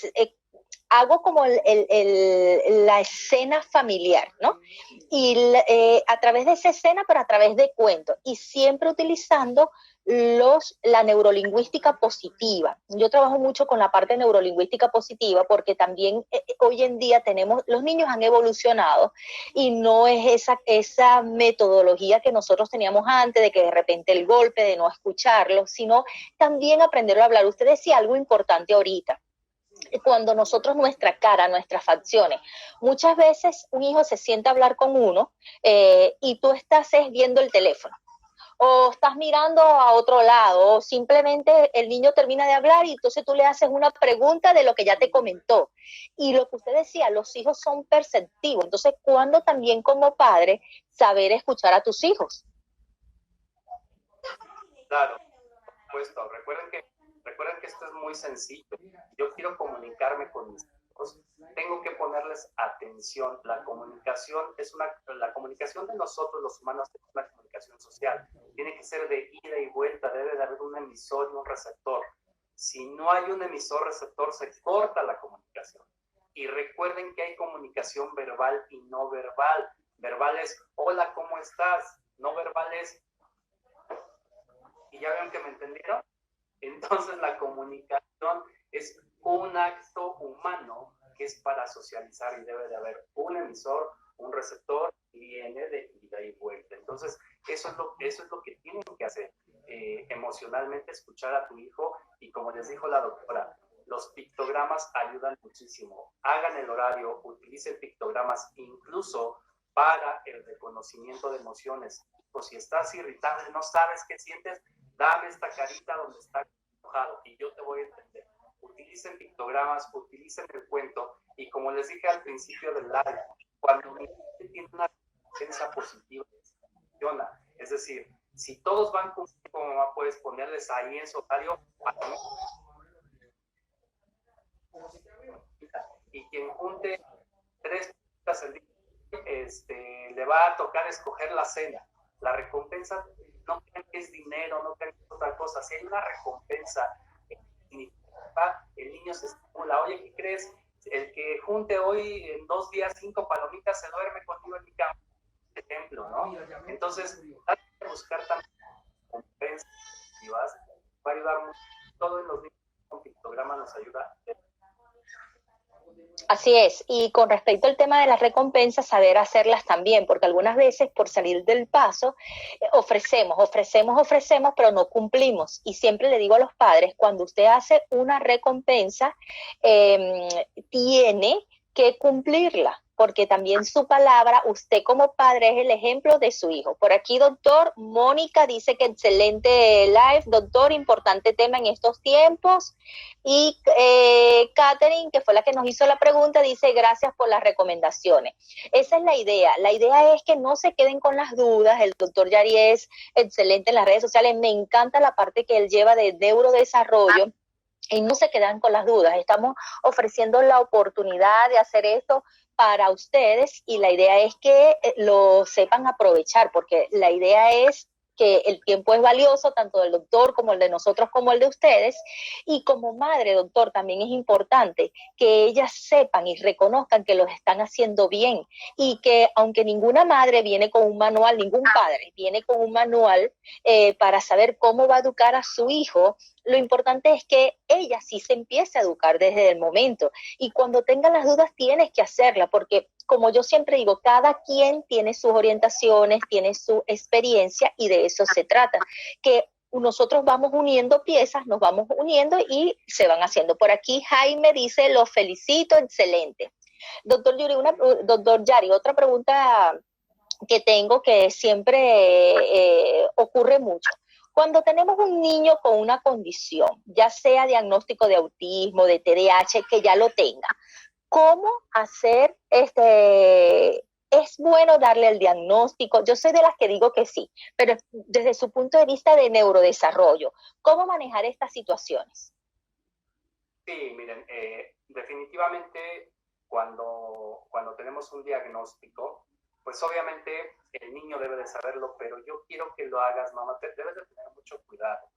hago como la escena familiar, ¿no? Y a través de esa escena, pero a través de cuentos, y siempre utilizando la neurolingüística positiva. Yo trabajo mucho con la parte de neurolingüística positiva porque también hoy en día los niños han evolucionado y no es esa metodología que nosotros teníamos antes, de que de repente el golpe, de no escucharlo, sino también aprenderlo a hablar. Usted decía algo importante ahorita, cuando nosotros nuestra cara, nuestras facciones, muchas veces un hijo se sienta a hablar con uno y tú estás viendo el teléfono o estás mirando a otro lado, o simplemente el niño termina de hablar y entonces tú le haces una pregunta de lo que ya te comentó. Y lo que usted decía, los hijos son perceptivos, entonces ¿cuándo también como padre saber escuchar a tus hijos? Claro, por supuesto. Recuerden que esto es muy sencillo. Yo quiero comunicarme con mis hijos, tengo que ponerles atención. La comunicación de nosotros los humanos es una comunicación social. Tiene que ser de ida y vuelta, debe de haber un emisor y un receptor. Si no hay un emisor receptor, se corta la comunicación. Y recuerden que hay comunicación verbal y no verbal. Verbal es, hola, ¿cómo estás? No verbal es, ¿y ya ven que me entendieron? Entonces la comunicación es un acto humano que es para socializar y debe de haber un emisor, un receptor, y viene de ida y vuelta. Entonces eso es lo que tienen que hacer, emocionalmente escuchar a tu hijo, y como les dijo la doctora, los pictogramas ayudan muchísimo. Hagan el horario, utilicen pictogramas incluso para el reconocimiento de emociones. O si estás irritable, no sabes qué sientes, dame esta carita donde está enojado y yo te voy a entender. Utiliza utilicen pictogramas, utilicen el cuento, y como les dije al principio del live, cuando mi mente tiene una recompensa positiva, funciona. Es decir, si todos van contigo, mamá, puedes ponerles ahí en su horario y quien junte 3 puntas al día, le va a tocar escoger la cena. La recompensa no crean que es dinero, no crean que es otra cosa. Si hay una recompensa, el niño se estimula. Oye, ¿qué crees? El que junte hoy en 2 días 5 palomitas se duerme contigo en mi cama. Ejemplo, ¿no? Entonces, hay que buscar también recompensas positivas. Va a ayudar mucho. Todo en los niños con pictograma nos ayuda. Así es, y con respecto al tema de las recompensas, saber hacerlas también, porque algunas veces por salir del paso ofrecemos, pero no cumplimos. Y siempre le digo a los padres, cuando usted hace una recompensa, tiene que cumplirla, porque también su palabra, usted como padre es el ejemplo de su hijo. Por aquí, doctor, Mónica dice que excelente live, doctor, importante tema en estos tiempos. Y Catherine, que fue la que nos hizo la pregunta, dice gracias por las recomendaciones. Esa es la idea. La idea es que no se queden con las dudas. El doctor Yari es excelente en las redes sociales. Me encanta la parte que él lleva de neurodesarrollo. Y no se quedan con las dudas. Estamos ofreciendo la oportunidad de hacer esto para ustedes y la idea es que lo sepan aprovechar, porque la idea es que el tiempo es valioso, tanto del doctor como el de nosotros como el de ustedes, y como madre, doctor, también es importante que ellas sepan y reconozcan que lo están haciendo bien, y que aunque ninguna madre viene con un manual, ningún padre viene con un manual para saber cómo va a educar a su hijo, lo importante es que ella sí se empiece a educar desde el momento, y cuando tenga las dudas tienes que hacerla, porque como yo siempre digo, cada quien tiene sus orientaciones, tiene su experiencia y de eso se trata, que nosotros vamos uniendo piezas, nos vamos uniendo y se van haciendo. Por aquí Jaime dice, los felicito, excelente. Doctor Yari, otra pregunta que tengo que siempre ocurre mucho. Cuando tenemos un niño con una condición, ya sea diagnóstico de autismo, de TDAH, que ya lo tenga, ¿cómo hacer es bueno darle el diagnóstico? Yo soy de las que digo que sí, pero desde su punto de vista de neurodesarrollo, ¿cómo manejar estas situaciones? Sí, miren, definitivamente cuando tenemos un diagnóstico, pues obviamente el niño debe de saberlo, pero yo quiero que lo hagas, mamá, debes de tener mucho cuidado.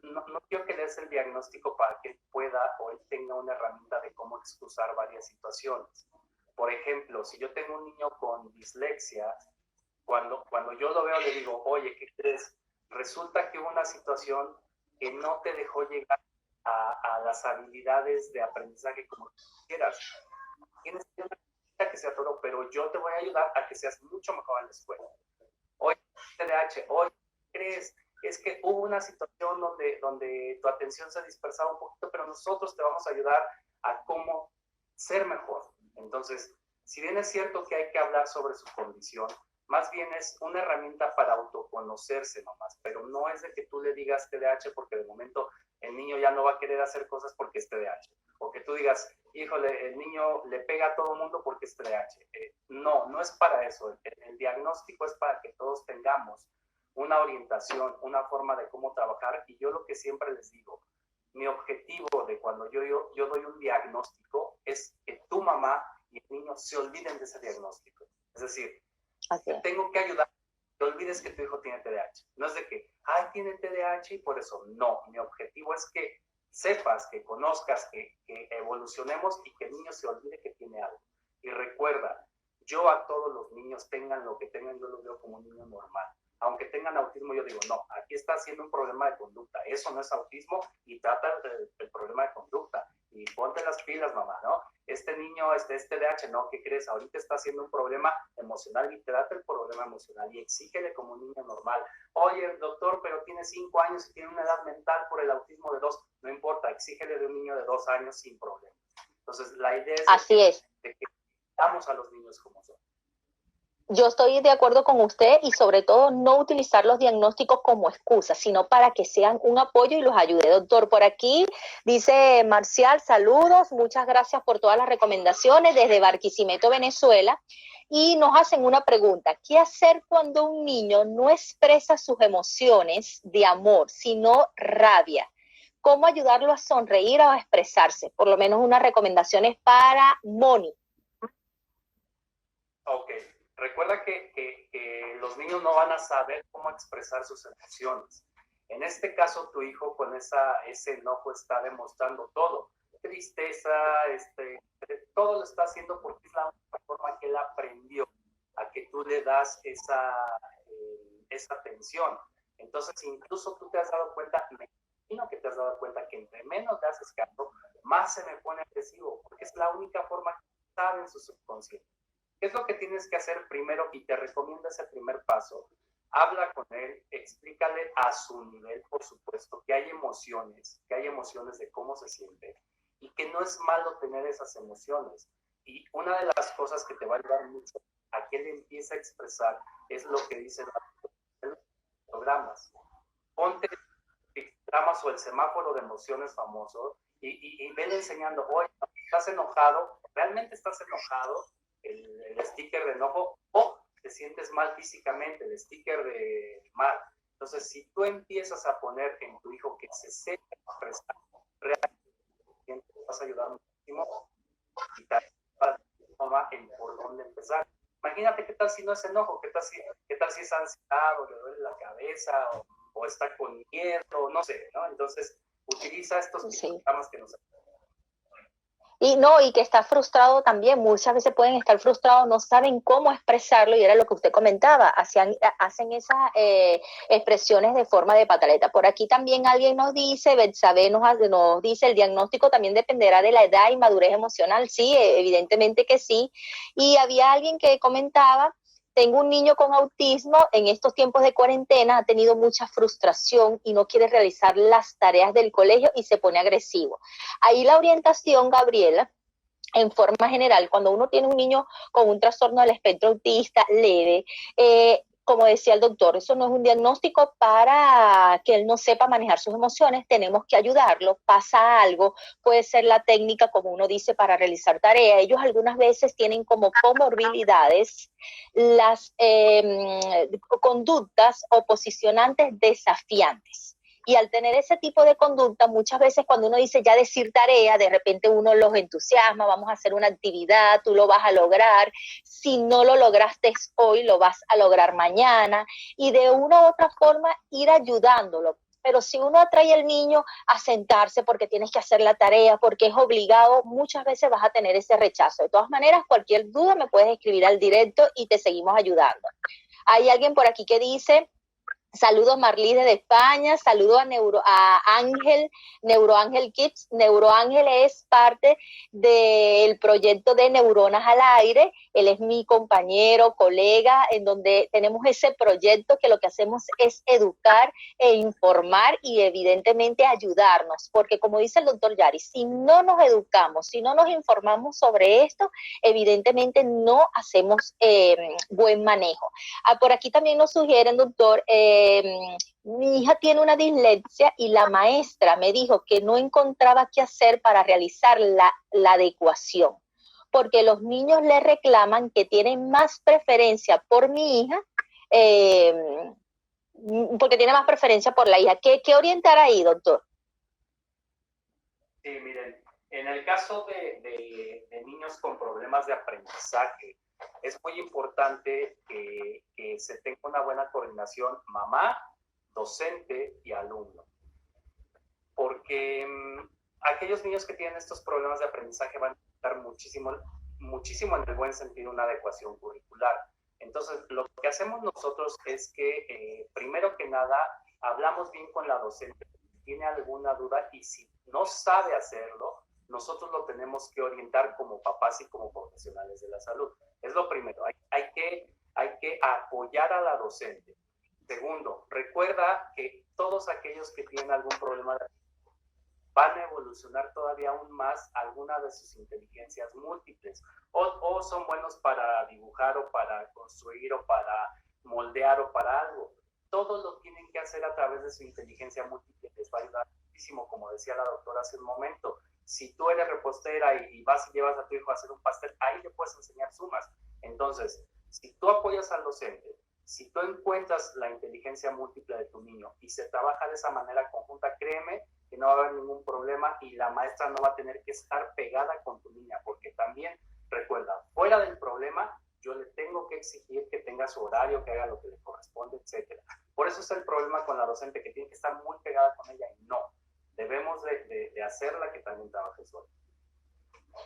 No quiero que le des el diagnóstico para que él pueda o él tenga una herramienta de cómo excusar varias situaciones. Por ejemplo, si yo tengo un niño con dislexia, cuando yo lo veo le digo, oye, ¿qué crees? Resulta que hubo una situación que no te dejó llegar a las habilidades de aprendizaje como quieras. Tienes que se atoró, pero yo te voy a ayudar a que seas mucho mejor en la escuela. Oye, TDAH, oye, ¿qué crees? Es que hubo una situación donde tu atención se dispersaba un poquito, pero nosotros te vamos a ayudar a cómo ser mejor. Entonces, si bien es cierto que hay que hablar sobre su condición, más bien es una herramienta para autoconocerse nomás, pero no es de que tú le digas TDAH porque de momento el niño ya no va a querer hacer cosas porque es TDAH. O que tú digas, híjole, el niño le pega a todo mundo porque es TDAH. No es para eso. El diagnóstico es para que todos tengamos una orientación, una forma de cómo trabajar. Y yo lo que siempre les digo, mi objetivo de cuando yo doy un diagnóstico es que tu mamá y el niño se olviden de ese diagnóstico. Es decir, te tengo que ayudar, te olvides que tu hijo tiene TDAH. No es de que, ay, tiene TDAH y por eso. No, mi objetivo es que sepas, que conozcas, que evolucionemos y que el niño se olvide que tiene algo. Y recuerda, yo a todos los niños, tengan lo que tengan, yo los veo como un niño normal. Aunque tengan autismo, yo digo, no, aquí está haciendo un problema de conducta. Eso no es autismo y trata el problema de conducta. Y ponte las pilas, mamá, ¿no? Este niño, es TDAH, ¿no? ¿Qué crees? Ahorita está haciendo un problema emocional y trata el problema emocional y exígele como un niño normal. Oye, doctor, pero tiene 5 años y tiene una edad mental por el autismo de 2. No importa, exígele de un niño de 2 años sin problema. Entonces, la idea es de que damos a los niños como son. Yo estoy de acuerdo con usted y sobre todo no utilizar los diagnósticos como excusa, sino para que sean un apoyo y los ayude. Doctor, por aquí dice Marcial, saludos, muchas gracias por todas las recomendaciones desde Barquisimeto, Venezuela. Y nos hacen una pregunta, ¿qué hacer cuando un niño no expresa sus emociones de amor, sino rabia? ¿Cómo ayudarlo a sonreír o a expresarse? Por lo menos unas recomendaciones para Moni. Ok, recuerda que los niños no van a saber cómo expresar sus emociones. En este caso, tu hijo con ese enojo está demostrando todo. Tristeza, todo lo está haciendo porque es la única forma que él aprendió a que tú le das esa atención. Entonces, incluso tú te has dado cuenta, me imagino que te has dado cuenta que entre menos le haces caso, más se me pone agresivo, porque es la única forma que sabe en su subconsciente. ¿Qué es lo que tienes que hacer primero? Y te recomiendo ese primer paso. Habla con él, explícale a su nivel, por supuesto, que hay emociones de cómo se siente y que no es malo tener esas emociones. Y una de las cosas que te va a ayudar mucho a que él empiece a expresar es lo que dicen los programas. Ponte programas o el semáforo de emociones famoso y vele enseñando, oye, ¿estás enojado? ¿Realmente estás enojado? El sticker de enojo, o te sientes mal físicamente, el sticker de mal. Entonces, si tú empiezas a poner en tu hijo que se sepa expresar, realmente te vas a ayudar muchísimo y te va en por dónde empezar. Imagínate qué tal si no es enojo, qué tal si es ansiedad o le duele la cabeza o está con miedo, no sé, ¿no? Entonces, utiliza estos programas que nos ayudan. Y no, y que está frustrado también, muchas veces pueden estar frustrados, no saben cómo expresarlo, y era lo que usted comentaba, hacen esas expresiones de forma de pataleta. Por aquí también alguien nos dice, Betsabe nos dice, el diagnóstico también dependerá de la edad y madurez emocional. Sí, evidentemente que sí. Y había alguien que comentaba, tengo un niño con autismo, en estos tiempos de cuarentena ha tenido mucha frustración y no quiere realizar las tareas del colegio y se pone agresivo. Ahí la orientación, Gabriela, en forma general, cuando uno tiene un niño con un trastorno del espectro autista leve, como decía el doctor, eso no es un diagnóstico para que él no sepa manejar sus emociones, tenemos que ayudarlo, pasa algo, puede ser la técnica, como uno dice, para realizar tareas. Ellos algunas veces tienen como comorbilidades las conductas oposicionantes desafiantes. Y al tener ese tipo de conducta, muchas veces cuando uno dice ya decir tarea, de repente uno los entusiasma, vamos a hacer una actividad, tú lo vas a lograr, si no lo lograste hoy, lo vas a lograr mañana, y de una u otra forma ir ayudándolo. Pero si uno atrae al niño a sentarse porque tienes que hacer la tarea, porque es obligado, muchas veces vas a tener ese rechazo. De todas maneras, cualquier duda me puedes escribir al directo y te seguimos ayudando. Hay alguien por aquí que dice... Saludos Marlí desde España, saludos a Ángel, Neuroángel Kids. Neuroángel es parte del proyecto de Neuronas al Aire. Él es mi compañero, colega, en donde tenemos ese proyecto que lo que hacemos es educar e informar y evidentemente ayudarnos, porque como dice el doctor Yari, si no nos educamos, si no nos informamos sobre esto, evidentemente no hacemos buen manejo. Por aquí también nos sugieren, doctor, mi hija tiene una dislexia y la maestra me dijo que no encontraba qué hacer para realizar la adecuación, porque los niños le reclaman que tienen más preferencia por mi hija, porque tiene más preferencia por la hija. ¿Qué orientar ahí, doctor? Sí, miren, en el caso de niños con problemas de aprendizaje, es muy importante que se tenga una buena coordinación mamá, docente y alumno. Porque aquellos niños que tienen estos problemas de aprendizaje van a necesitar muchísimo en el buen sentido una adecuación curricular. Entonces, lo que hacemos nosotros es que, primero que nada, hablamos bien con la docente si tiene alguna duda y si no sabe hacerlo, nosotros lo tenemos que orientar como papás y como profesionales de la salud. Es lo primero, hay que apoyar a la docente. Segundo, recuerda que todos aquellos que tienen algún problema van a evolucionar todavía aún más alguna de sus inteligencias múltiples, o son buenos para dibujar o para construir o para moldear o para algo. Todo lo tienen que hacer a través de su inteligencia múltiple, les va a ayudar muchísimo, como decía la doctora hace un momento. Si tú eres repostera y vas y llevas a tu hijo a hacer un pastel, ahí le puedes enseñar sumas. Entonces, si tú apoyas al docente, si tú encuentras la inteligencia múltiple de tu niño y se trabaja de esa manera conjunta, créeme que no va a haber ningún problema y la maestra no va a tener que estar pegada con tu niña, porque también, recuerda, fuera del problema, yo le tengo que exigir que tenga su horario, que haga lo que le corresponde, etc. Por eso es el problema con la docente, que tiene que estar muy pegada con ella, y no, debemos de hacerla que también trabaje sola.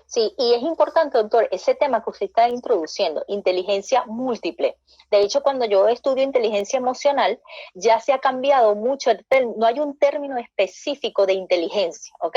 Sí, y es importante, doctor, ese tema que usted está introduciendo, inteligencia múltiple. De hecho, cuando yo estudio inteligencia emocional, ya se ha cambiado mucho, no hay un término específico de inteligencia, ¿ok?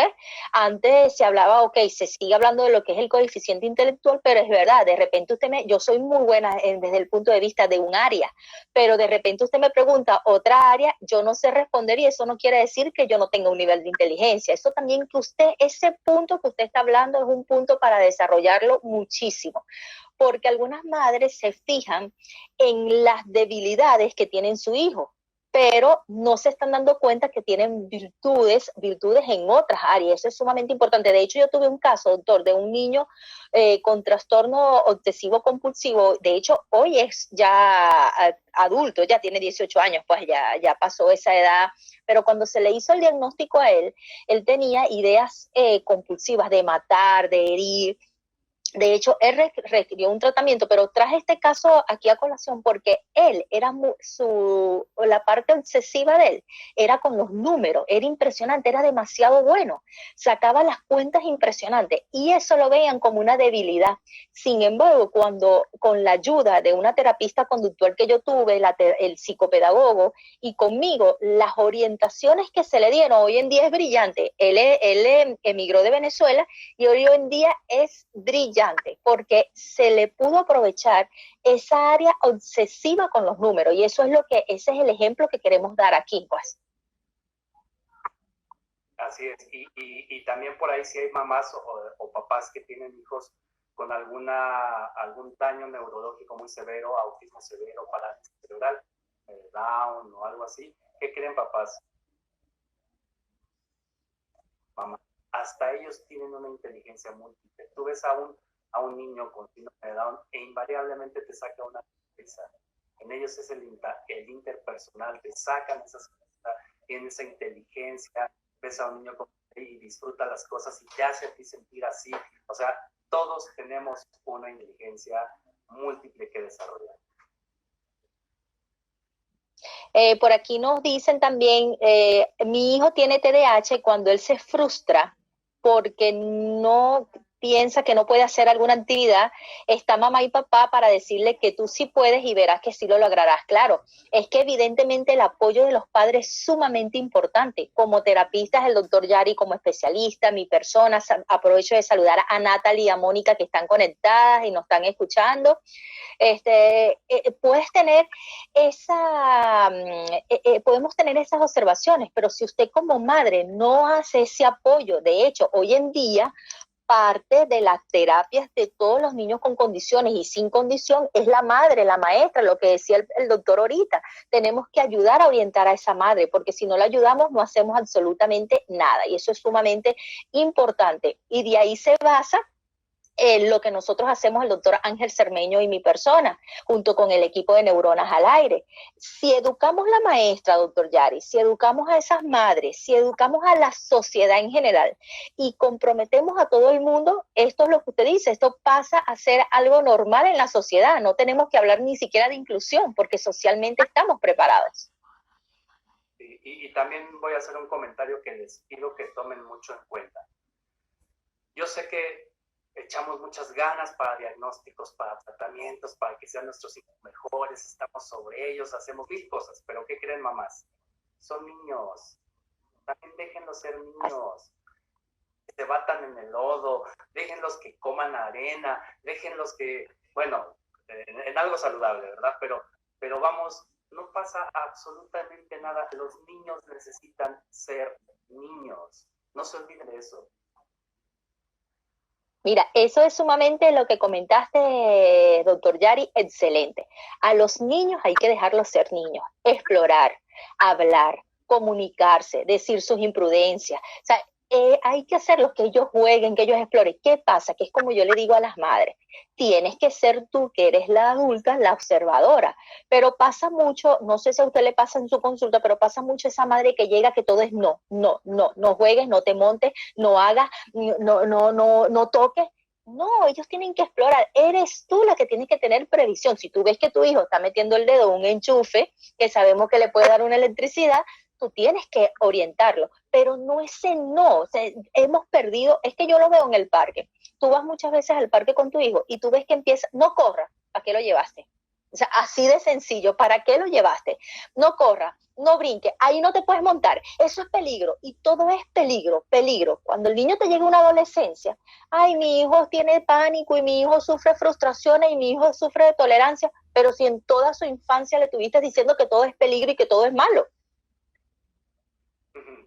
Antes se hablaba, ok, se sigue hablando de lo que es el coeficiente intelectual, pero es verdad, de repente yo soy muy buena desde el punto de vista de un área, pero de repente usted me pregunta otra área, yo no sé responder, y eso no quiere decir que yo no tenga un nivel de inteligencia. Eso también, que usted, ese punto que usted está hablando es un punto para desarrollarlo muchísimo, porque algunas madres se fijan en las debilidades que tiene su hijo, pero no se están dando cuenta que tienen virtudes en otras áreas. Eso es sumamente importante. De hecho, yo tuve un caso, doctor, de un niño con trastorno obsesivo compulsivo. De hecho, hoy es ya adulto, ya tiene 18 años, pues ya pasó esa edad. Pero cuando se le hizo el diagnóstico a él tenía ideas compulsivas de matar, de herir. De hecho, él requirió un tratamiento, pero traje este caso aquí a colación porque él era la parte obsesiva de él era con los números, era impresionante, era demasiado bueno, sacaba las cuentas impresionantes y eso lo veían como una debilidad. Sin embargo, cuando con la ayuda de una terapista conductual que yo tuve, el psicopedagogo, y conmigo, las orientaciones que se le dieron, hoy en día es brillante. Él emigró de Venezuela y hoy en día es brillante porque se le pudo aprovechar esa área obsesiva con los números, y ese es el ejemplo que queremos dar aquí, pues. Así es, y también por ahí si hay mamás o papás que tienen hijos con algún daño neurológico muy severo, autismo severo, parálisis cerebral, Down o algo así, ¿qué creen, papás? Mamá, hasta ellos tienen una inteligencia múltiple. Tú ves a un niño con síndrome de Down e invariablemente te saca una sonrisa. En ellos es el interpersonal, te sacan esas cosas, tienen esa inteligencia, ves a un niño y disfruta las cosas y te hace a ti sentir así. O sea, todos tenemos una inteligencia múltiple que desarrollar. Por aquí nos dicen también, mi hijo tiene TDAH. Cuando él se frustra porque no piensa que no puede hacer alguna actividad, está mamá y papá para decirle que tú sí puedes y verás que sí lo lograrás. Claro, es que evidentemente el apoyo de los padres es sumamente importante. Como terapistas, el doctor Yari como especialista, mi persona, aprovecho de saludar a Natalie y a Mónica que están conectadas y nos están escuchando. Puedes tener podemos tener esas observaciones, pero si usted como madre no hace ese apoyo, de hecho, hoy en día parte de las terapias de todos los niños con condiciones y sin condición es la madre, la maestra, lo que decía el doctor ahorita. Tenemos que ayudar a orientar a esa madre, porque si no la ayudamos no hacemos absolutamente nada, y eso es sumamente importante. Y de ahí se basa lo que nosotros hacemos, el doctor Ángel Cermeño y mi persona, junto con el equipo de Neuronas al Aire. Si educamos la maestra, doctor Yari, si educamos a esas madres, si educamos a la sociedad en general y comprometemos a todo el mundo, esto es lo que usted dice, esto pasa a ser algo normal en la sociedad. No tenemos que hablar ni siquiera de inclusión, porque socialmente estamos preparados. Y también voy a hacer un comentario que les pido que tomen mucho en cuenta. Yo sé que echamos muchas ganas para diagnósticos, para tratamientos, para que sean nuestros hijos mejores, estamos sobre ellos, hacemos mil cosas, pero ¿qué creen, mamás? Son niños, también déjenlos ser niños, que se batan en el lodo, déjenlos que coman arena, déjenlos que, bueno, en algo saludable, ¿verdad? Pero vamos, no pasa absolutamente nada, los niños necesitan ser niños. No se olviden de eso. Mira, eso es sumamente lo que comentaste, doctor Yari, excelente. A los niños hay que dejarlos ser niños, explorar, hablar, comunicarse, decir sus imprudencias. O sea, hay que hacerlos que ellos jueguen, que ellos exploren. ¿Qué pasa? Que es como yo le digo a las madres, tienes que ser tú, que eres la adulta, la observadora. Pero pasa mucho, no sé si a usted le pasa en su consulta, pero pasa mucho esa madre que llega que todo es no, no, no, no juegues, no te montes, no hagas, no toques. No, ellos tienen que explorar. Eres tú la que tienes que tener previsión. Si tú ves que tu hijo está metiendo el dedo en un enchufe, que sabemos que le puede dar una electricidad, tú tienes que orientarlo. Pero no ese no. O sea, hemos perdido, es que yo lo veo en el parque. Tú vas muchas veces al parque con tu hijo y tú ves que empieza, no corra, ¿para qué lo llevaste? O sea, así de sencillo, ¿para qué lo llevaste? No corra, no brinque, ahí no te puedes montar, eso es peligro, y todo es peligro, peligro. Cuando el niño te llega a una adolescencia, ay, mi hijo tiene pánico y mi hijo sufre frustraciones y mi hijo sufre de tolerancia, pero si en toda su infancia le tuviste diciendo que todo es peligro y que todo es malo.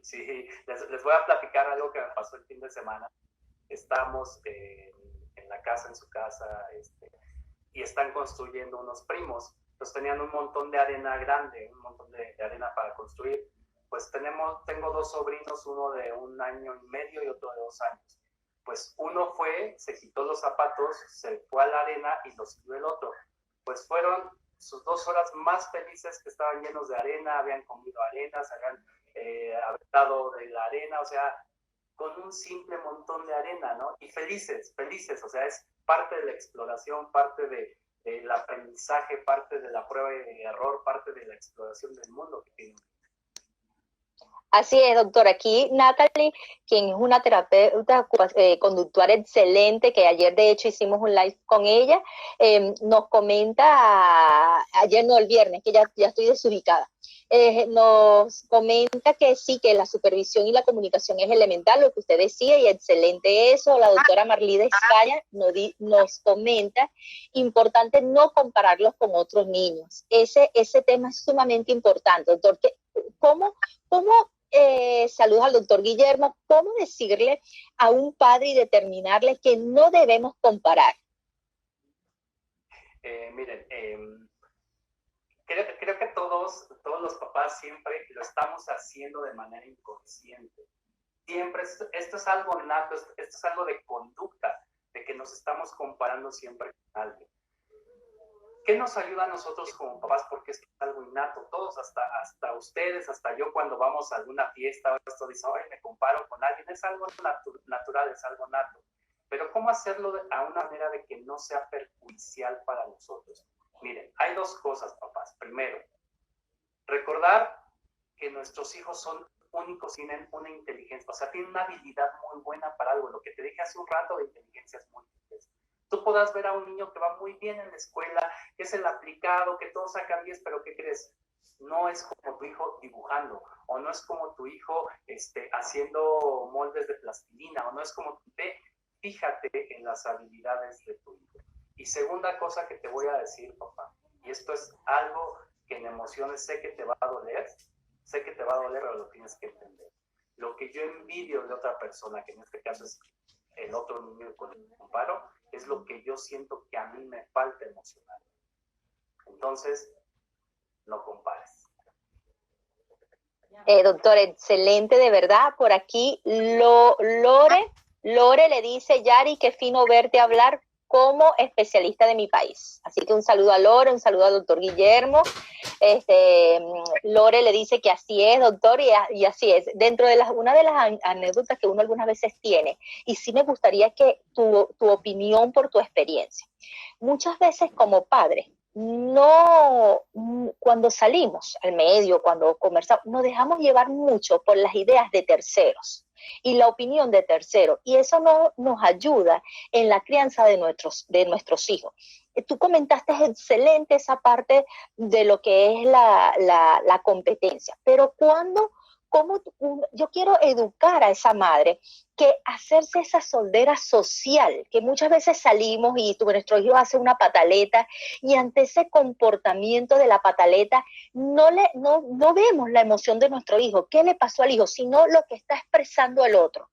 Sí, les voy a platicar algo que me pasó el fin de semana. Estamos en la casa, en su casa, y están construyendo unos primos. Entonces tenían un montón de arena grande, un montón de arena para construir. Pues tengo dos sobrinos, uno de 1 año y medio y otro de 2 años. Pues uno fue, se quitó los zapatos, se fue a la arena y lo siguió el otro. Pues fueron sus 2 horas más felices, que estaban llenos de arena, habían comido arena, se habían aventado de la arena, o sea, con un simple montón de arena, ¿no? Y felices, felices, o sea, es parte de la exploración, parte del aprendizaje, parte de la prueba y error, parte de la exploración del mundo que tienen. Así es, doctor. Aquí Natalie, quien es una terapeuta conductual excelente, que ayer de hecho hicimos un live con ella, nos comenta, ayer no, el viernes, que ya estoy desubicada, nos comenta que sí, que la supervisión y la comunicación es elemental, lo que usted decía, y excelente eso. La doctora Marlí Escaya nos comenta, importante no compararlos con otros niños. Ese tema es sumamente importante, doctor. ¿Cómo saludos al doctor Guillermo, cómo decirle a un padre y determinarle que no debemos comparar? Miren, creo que todos los papás siempre lo estamos haciendo de manera inconsciente. Siempre, esto es algo nato, esto es algo de conducta, de que nos estamos comparando siempre con alguien. ¿Qué nos ayuda a nosotros como papás? Porque es algo innato. Todos, hasta ustedes, hasta yo, cuando vamos a alguna fiesta, esto dice, ay, me comparo con alguien. Es algo natural, es algo nato. Pero ¿cómo hacerlo a una manera de que no sea perjudicial para nosotros? Miren, hay 2 cosas, papás. Primero, recordar que nuestros hijos son únicos, tienen una inteligencia, o sea, tienen una habilidad muy buena para algo. Lo que te dije hace un rato de inteligencias múltiples. Tú podrás ver a un niño que va muy bien en la escuela, que es el aplicado, que todos sacan 10, pero ¿qué crees? No es como tu hijo dibujando, o no es como tu hijo haciendo moldes de plastilina, o no es como tu hijo. Fíjate en las habilidades de tu hijo. Y segunda cosa que te voy a decir, papá, y esto es algo que en emociones sé que te va a doler, pero lo tienes que entender. Lo que yo envidio de otra persona, que en este caso es el otro niño con el que comparo, es lo que yo siento que a mí me falta emocional. Entonces, no compares. Doctor, excelente, de verdad. Por aquí Lore le dice, Yari, qué fino verte hablar como especialista de mi país. Así que un saludo a Lore, un saludo al doctor Guillermo. Lore le dice que así es, doctor, y así es. Dentro de una de las anécdotas que uno algunas veces tiene, y sí me gustaría que tu opinión por tu experiencia. Muchas veces como padres, no, cuando salimos al medio, cuando conversamos, nos dejamos llevar mucho por las ideas de terceros y la opinión de terceros, y eso no nos ayuda en la crianza de nuestros hijos. Tú comentaste excelente esa parte de lo que es la competencia, pero Yo quiero educar a esa madre que hacerse esa soldera social, que muchas veces salimos y nuestro hijo hace una pataleta y ante ese comportamiento de la pataleta no vemos la emoción de nuestro hijo, qué le pasó al hijo, sino lo que está expresando el otro.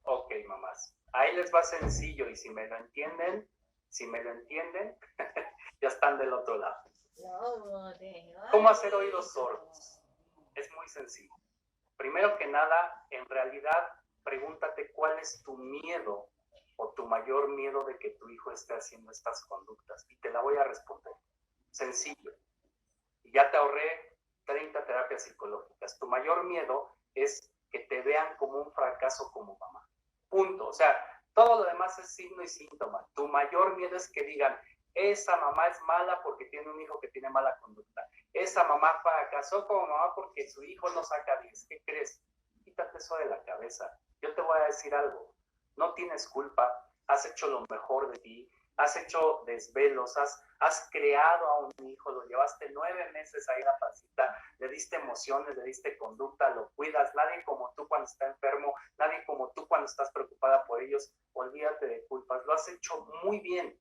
Ok, mamás, ahí les va sencillo y si me lo entienden, ya están del otro lado. ¿Cómo hacer oídos sordos? Es muy sencillo. Primero que nada, en realidad, pregúntate cuál es tu miedo o tu mayor miedo de que tu hijo esté haciendo estas conductas. Y te la voy a responder. Sencillo. Y ya te ahorré 30 terapias psicológicas. Tu mayor miedo es que te vean como un fracaso como mamá. Punto. O sea, todo lo demás es signo y síntoma. Tu mayor miedo es que digan, esa mamá es mala porque tiene un hijo que tiene mala conducta. Esa mamá fracasó como mamá porque su hijo no saca 10. ¿Qué crees? Quítate eso de la cabeza. Yo te voy a decir algo. No tienes culpa. Has hecho lo mejor de ti. Has hecho desvelos. Has creado a un hijo. Lo llevaste 9 meses ahí en la pancita. Le diste emociones, le diste conducta. Lo cuidas. Nadie como tú cuando está enfermo. Nadie como tú cuando estás preocupada por ellos. Olvídate de culpas. Lo has hecho muy bien.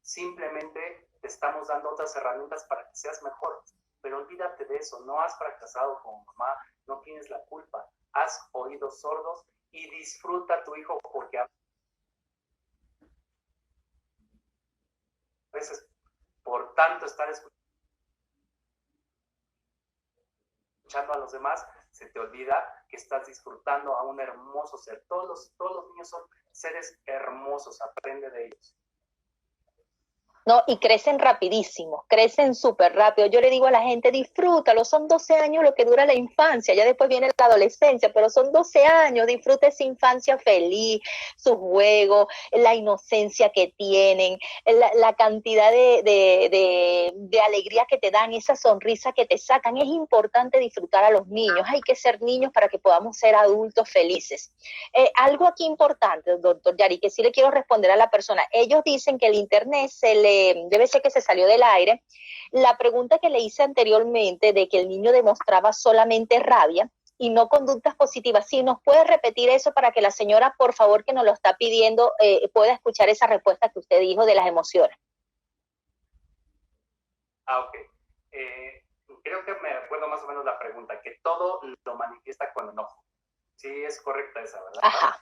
Simplemente te estamos dando otras herramientas para que seas mejor. Pero olvídate de eso. No has fracasado como mamá. No tienes la culpa. Haz oídos sordos y disfruta a tu hijo porque a veces, por tanto estar escuchando a los demás, se te olvida que estás disfrutando a un hermoso ser. Todos los niños son seres hermosos. Aprende de ellos. ¿No? Y crecen rapidísimo, crecen súper rápido. Yo le digo a la gente, disfrútalo, son 12 años lo que dura la infancia, ya después viene la adolescencia, pero son 12 años, disfruta esa infancia feliz, sus juegos, la inocencia que tienen, la cantidad de alegría que te dan, esa sonrisa que te sacan. Es importante disfrutar a los niños, hay que ser niños para que podamos ser adultos felices. Algo aquí importante, doctor Yari, que sí le quiero responder a la persona. Ellos dicen que el internet debe ser que se salió del aire. La pregunta que le hice anteriormente de que el niño demostraba solamente rabia y no conductas positivas. ¿Sí nos puede repetir eso para que la señora, por favor, que nos lo está pidiendo, pueda escuchar esa respuesta que usted dijo de las emociones? Ok. Creo que me acuerdo más o menos la pregunta, que todo lo manifiesta con enojo. Sí, es correcta esa, ¿verdad? Ajá.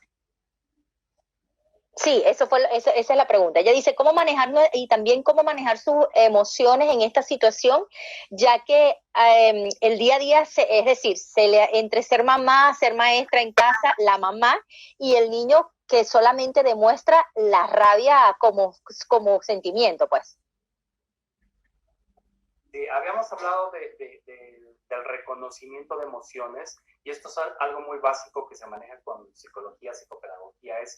Sí, esa es la pregunta. Ella dice cómo manejarlo y también cómo manejar sus emociones en esta situación, ya que el día a día, es decir, entre ser mamá, ser maestra en casa, la mamá y el niño que solamente demuestra la rabia como sentimiento, pues. Sí, habíamos hablado del reconocimiento de emociones y esto es algo muy básico que se maneja con psicología, psicopedagogía, es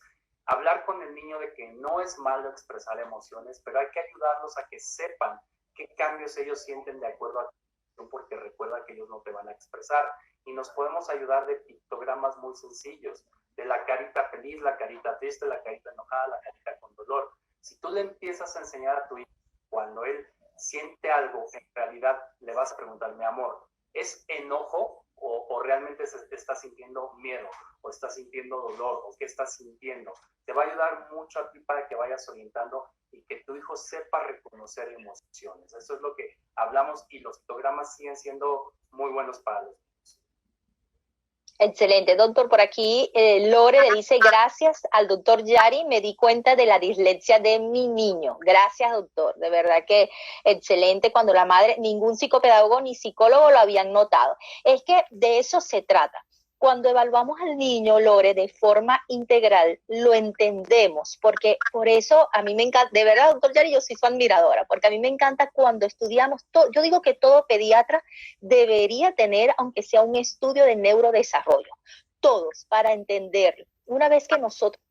hablar con el niño de que no es malo expresar emociones, pero hay que ayudarlos a que sepan qué cambios ellos sienten de acuerdo a porque recuerda que ellos no te van a expresar y nos podemos ayudar de pictogramas muy sencillos, de la carita feliz, la carita triste, la carita enojada, la carita con dolor. Si tú le empiezas a enseñar a tu hijo cuando él siente algo, en realidad le vas a preguntar, mi amor, ¿es enojo o realmente está sintiendo miedo o está sintiendo dolor o qué está sintiendo? Te va a ayudar mucho a ti para que vayas orientando y que tu hijo sepa reconocer emociones. Eso es lo que hablamos y los programas siguen siendo muy buenos para los niños. Excelente, doctor. Por aquí Lore le dice, gracias al doctor Yari, me di cuenta de la dislexia de mi niño. Gracias, doctor. De verdad que excelente cuando la madre, ningún psicopedagogo ni psicólogo lo habían notado. Es que de eso se trata. Cuando evaluamos al niño, Lore, de forma integral, lo entendemos, porque por eso a mí me encanta, de verdad, doctor Yari, yo soy su admiradora, porque a mí me encanta cuando estudiamos, yo digo que todo pediatra debería tener, aunque sea un estudio de neurodesarrollo, todos, para entenderlo. Una vez que nosotros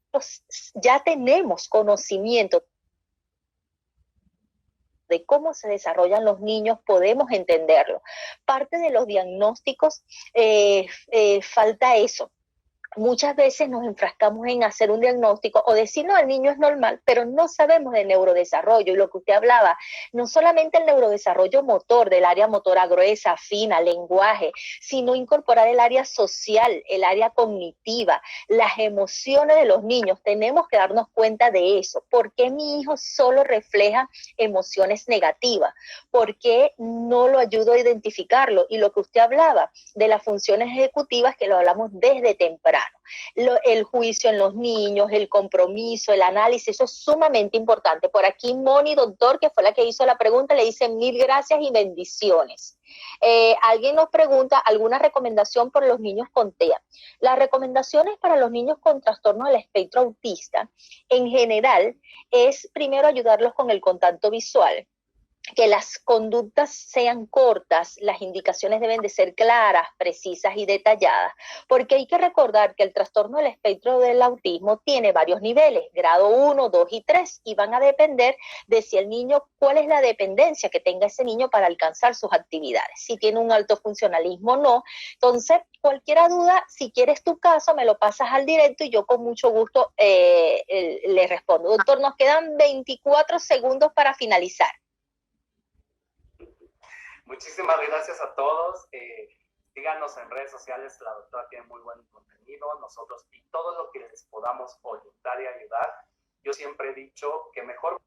ya tenemos conocimiento de cómo se desarrollan los niños, podemos entenderlo. Parte de los diagnósticos falta eso. muchas veces nos enfrascamos en hacer un diagnóstico o decir, no, el niño es normal, pero no sabemos de neurodesarrollo. Y lo que usted hablaba, no solamente el neurodesarrollo motor, del área motora gruesa, fina, lenguaje, sino incorporar el área social, el área cognitiva, las emociones de los niños. Tenemos que darnos cuenta de eso. ¿Por qué mi hijo solo refleja emociones negativas? ¿Por qué no lo ayudo a identificarlo? Y lo que usted hablaba de las funciones ejecutivas, que lo hablamos desde temprano. El juicio en los niños, el compromiso, el análisis, eso es sumamente importante. Por aquí Moni, doctor, que fue la que hizo la pregunta, le dice 1000 gracias y bendiciones. Alguien nos pregunta alguna recomendación por los niños con TEA. Las recomendaciones para los niños con trastorno del espectro autista, en general, es primero ayudarlos con el contacto visual, que las conductas sean cortas, las indicaciones deben de ser claras, precisas y detalladas, porque hay que recordar que el trastorno del espectro del autismo tiene varios niveles, grado 1, 2 y 3, y van a depender de si el niño, cuál es la dependencia que tenga ese niño para alcanzar sus actividades, si tiene un alto funcionalismo o no. Entonces, cualquier duda, si quieres tu caso, me lo pasas al directo y yo con mucho gusto le respondo. Doctor, nos quedan 24 segundos para finalizar. Muchísimas gracias a todos. Síganos en redes sociales, la doctora tiene muy buen contenido, nosotros y todo lo que les podamos orientar y ayudar. Yo siempre he dicho que mejor